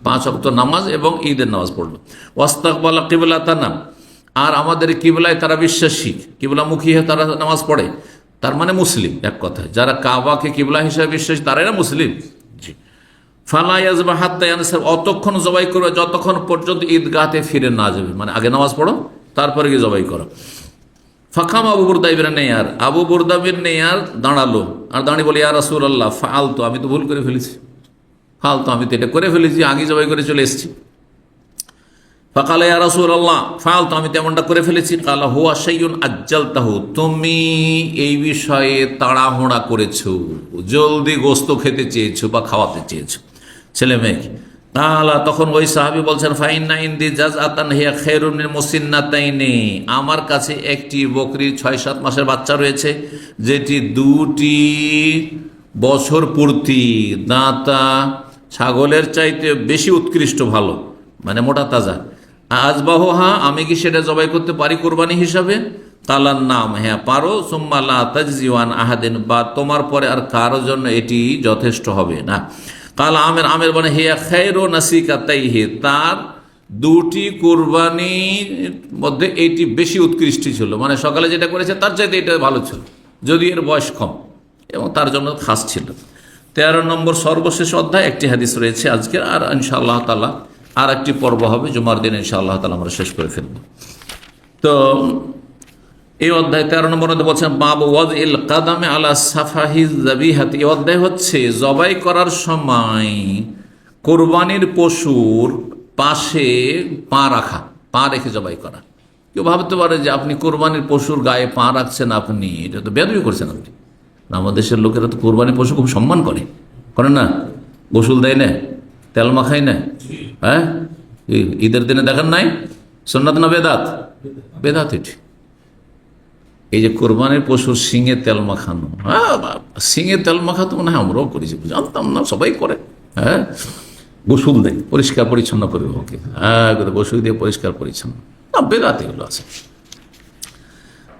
5 ওয়াক্ত নামাজ এবং ঈদের নামাজ পড়লো। ওয়াস্তাকবালা কিবলাতানা, আর আমাদের কিবলায় তারা বিশ্বাসী, কিবলামুখী হয়ে তারা নামাজ পড়ে, তার মানে মুসলিম। এক কথায় যারা কাবাকে কিবলা হিসেবে বিশ্বাসী তারাই না মুসলিম। জি। ফালা ইয়াজবা হাত্তা ইয়ানসার, অতক্ষণ জবাই করবে যতক্ষণ পর্যন্ত ঈদগাহতে ফিরে না যাবে, মানে আগে নামাজ পড়ো তারপরে গিয়ে জবাই করো। ফাকাম আবু বুরদা ইবনে নেয়ার, আবু বুরদা বিন নেয়ার দাঁড়ালো, আর দাঁড়িয়ে বলে ইয়া রাসূলুল্লাহ ফাআলতু, আমি তো ভুল করে ফেলেছি, ফালতু আমি তো এটা করে ফেলেছি, আগে জবাই করে চলে এসেছি। ফাকালা ইয়া রাসূলুল্লাহ ফাআলতু, আমি তেমনটা করে ফেলেছি। কালা হুয়া শাইউন আজ্জালতাহু, তুমি এই বিষয়ে তাড়াহুড়া করেছো, জলদি গোস্ত খেতে চেয়েছো বা খাওয়াতে চেয়েছো ছেলে মেয়েকে। তাহলে তখন ওই সাহাবী বলছেন ফাইন্না ইনদি জাযআতান হিয়া খায়রুন মিন মুসিন্নাতাইনি, আমার কাছে একটি বকরির 6-7 মাসের বাচ্চা রয়েছে, যেটি 2টি বছর পূর্তি দাঁতা ছাগলের চাইতে বেশি উৎকৃষ্ট, ভালো, মানে মোটা তাজা। আজবাহুহা, আমি কি সেটা জবাই করতে পারি কোরবানি হিসাবে? কালার নাম, হ্যাঁ পারো। সুম্মা লা তাজজিওয়ান আহাদিন, বা তোমার পরে আর কারো জন্য এটি যথেষ্ট হবে না। কাল আমের, আমের মানে হিয়া খায়রু নাসিকাতাইহি, তার 2টি কোরবানির মধ্যে এটি বেশি উৎকৃষ্ট ছিল, মানে সকালে যেটা করেছে তার চাইতে এটা ভালো ছিল, যদি এর বয়স কম এবং তার জন্য খাস ছিল। 13 নম্বর সর্বশেষ অধ্যায়, একটি হাদিস রয়েছে আজকে, আর ইনশাআল্লাহ তাআলা আর একটি পর্ব হবে জুমার দিন ইনশাআল্লাহ তাআলা আমরা শেষ করে ফেলব। তো এই অধ্যায় 13 নম্বর বলছেন বাবু ওয়াজইল কাদামে আলা সাফাহিজ যাবিহাতি, এই অধ্যায় হচ্ছে জবাই করার সময় কোরবানির পশুর পাশে পা রাখা, পা রেখে জবাই করা। কেউ ভাবতে পারে যে আপনি কোরবানির পশুর গায়ে পা রাখছেন, আপনি এটা তো বেয়াদবি করছেন। আপনি, আমাদের দেশের লোকেরা তো কোরবানির পশু খুব সম্মান করে না, গোসল দেয় না, তেল মাখায় না, হ্যাঁ ঈদের দিনে দেখেন নাই, সুন্নাত না বেদাত? বেদাত। এটি এই যে কোরবানির পশুর শিঙে তেল মাখানো, হ্যাঁ শিঙে তেল মাখাতো মনে হয় আমরাও করেছি, জানতাম না, সবাই করে। হ্যাঁ গোসল দেয়, পরিষ্কার পরিচ্ছন্ন করে ওকে, হ্যাঁ গোসল দিয়ে পরিষ্কার পরিচ্ছন্ন, না বেদাত এগুলো আছে।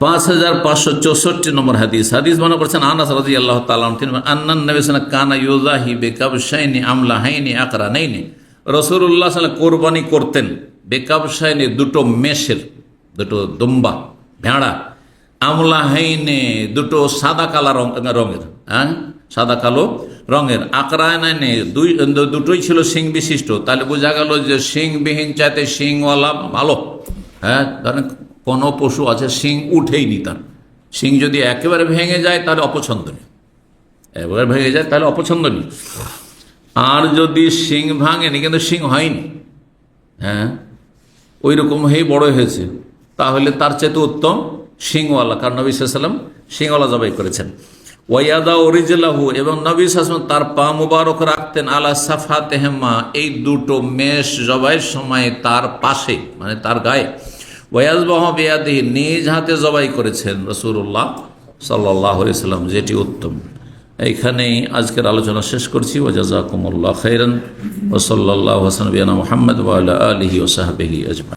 5564 নম্বর হাদিস, হাদিস বর্ণনা করেছেন আনাস রাদিয়াল্লাহু তাআলা আনহু, তিনি আন্নান নবী সাল্লাল্লাহু আলাইহি ওয়াসাল্লাম কানা ইউযাহি বিকাবশাইনি আমলাহাইনি আকরানাইনি, রাসূলুল্লাহ সাল্লাল্লাহু আলাইহি ওয়াসাল্লাম কোরবানি করতেন বিকাবশাইনি, 2টো মেষের, 2টো দুম্বা ভেড়া, আমলাহাইনে 2টো সাদা কালা রঙের, হ্যাঁ সাদা কালো রঙের, আকরানাইনে 2টোই ছিল শিং বিশিষ্ট। তাহলে বোঝা গেল যে শিংবিহীন চাইতে শিংওয়ালা ভালো। হ্যাঁ ধরেন কোনো পশু আছে শিং উঠেইনি, তার শিং যদি একেবারে ভেঙে যায় তাহলে অপছন্দনীয়, একেবারে ভেঙে যায় তাহলে অপছন্দনীয়। আর যদি শিং ভাঙেনি কিন্তু শিং হয়নি, হ্যাঁ ওই রকম হয়েই বড় হয়েছে, তাহলে তার চাইতে উত্তম শিংওয়ালা, কারণ নবী সাল্লাল্লাহু আলাইহি ওয়াসাল্লাম শিংওয়ালা জবাই করেছেন। ওয়াইয়াদা ওরিজলাহু, এবং নবী সাল্লাল্লাহু আলাইহি ওয়াসাল্লাম তার পা মুবারক রাখতেন আলা সাফাতেহিমা, এই 2টো মেষ জবাইয়ের সময় তার পাশে, মানে তার গায়ে। ওয়াজবাহু বিয়াদিহি, নিজ হাতে জবাই করেছেন রাসূলুল্লাহ সাল্লাল্লাহু আলাইহি ওয়াসাল্লাম, যেটি উত্তম। এইখানেই আজকের আলোচনা শেষ করছি। ওয়া জাযাকুমুল্লাহু খাইরান ওয়া সাল্লাল্লাহু আলা নবিয়িনা মুহাম্মদ ওয়া আলা আলিহি ওয়া সাহবিহি আজমাইন।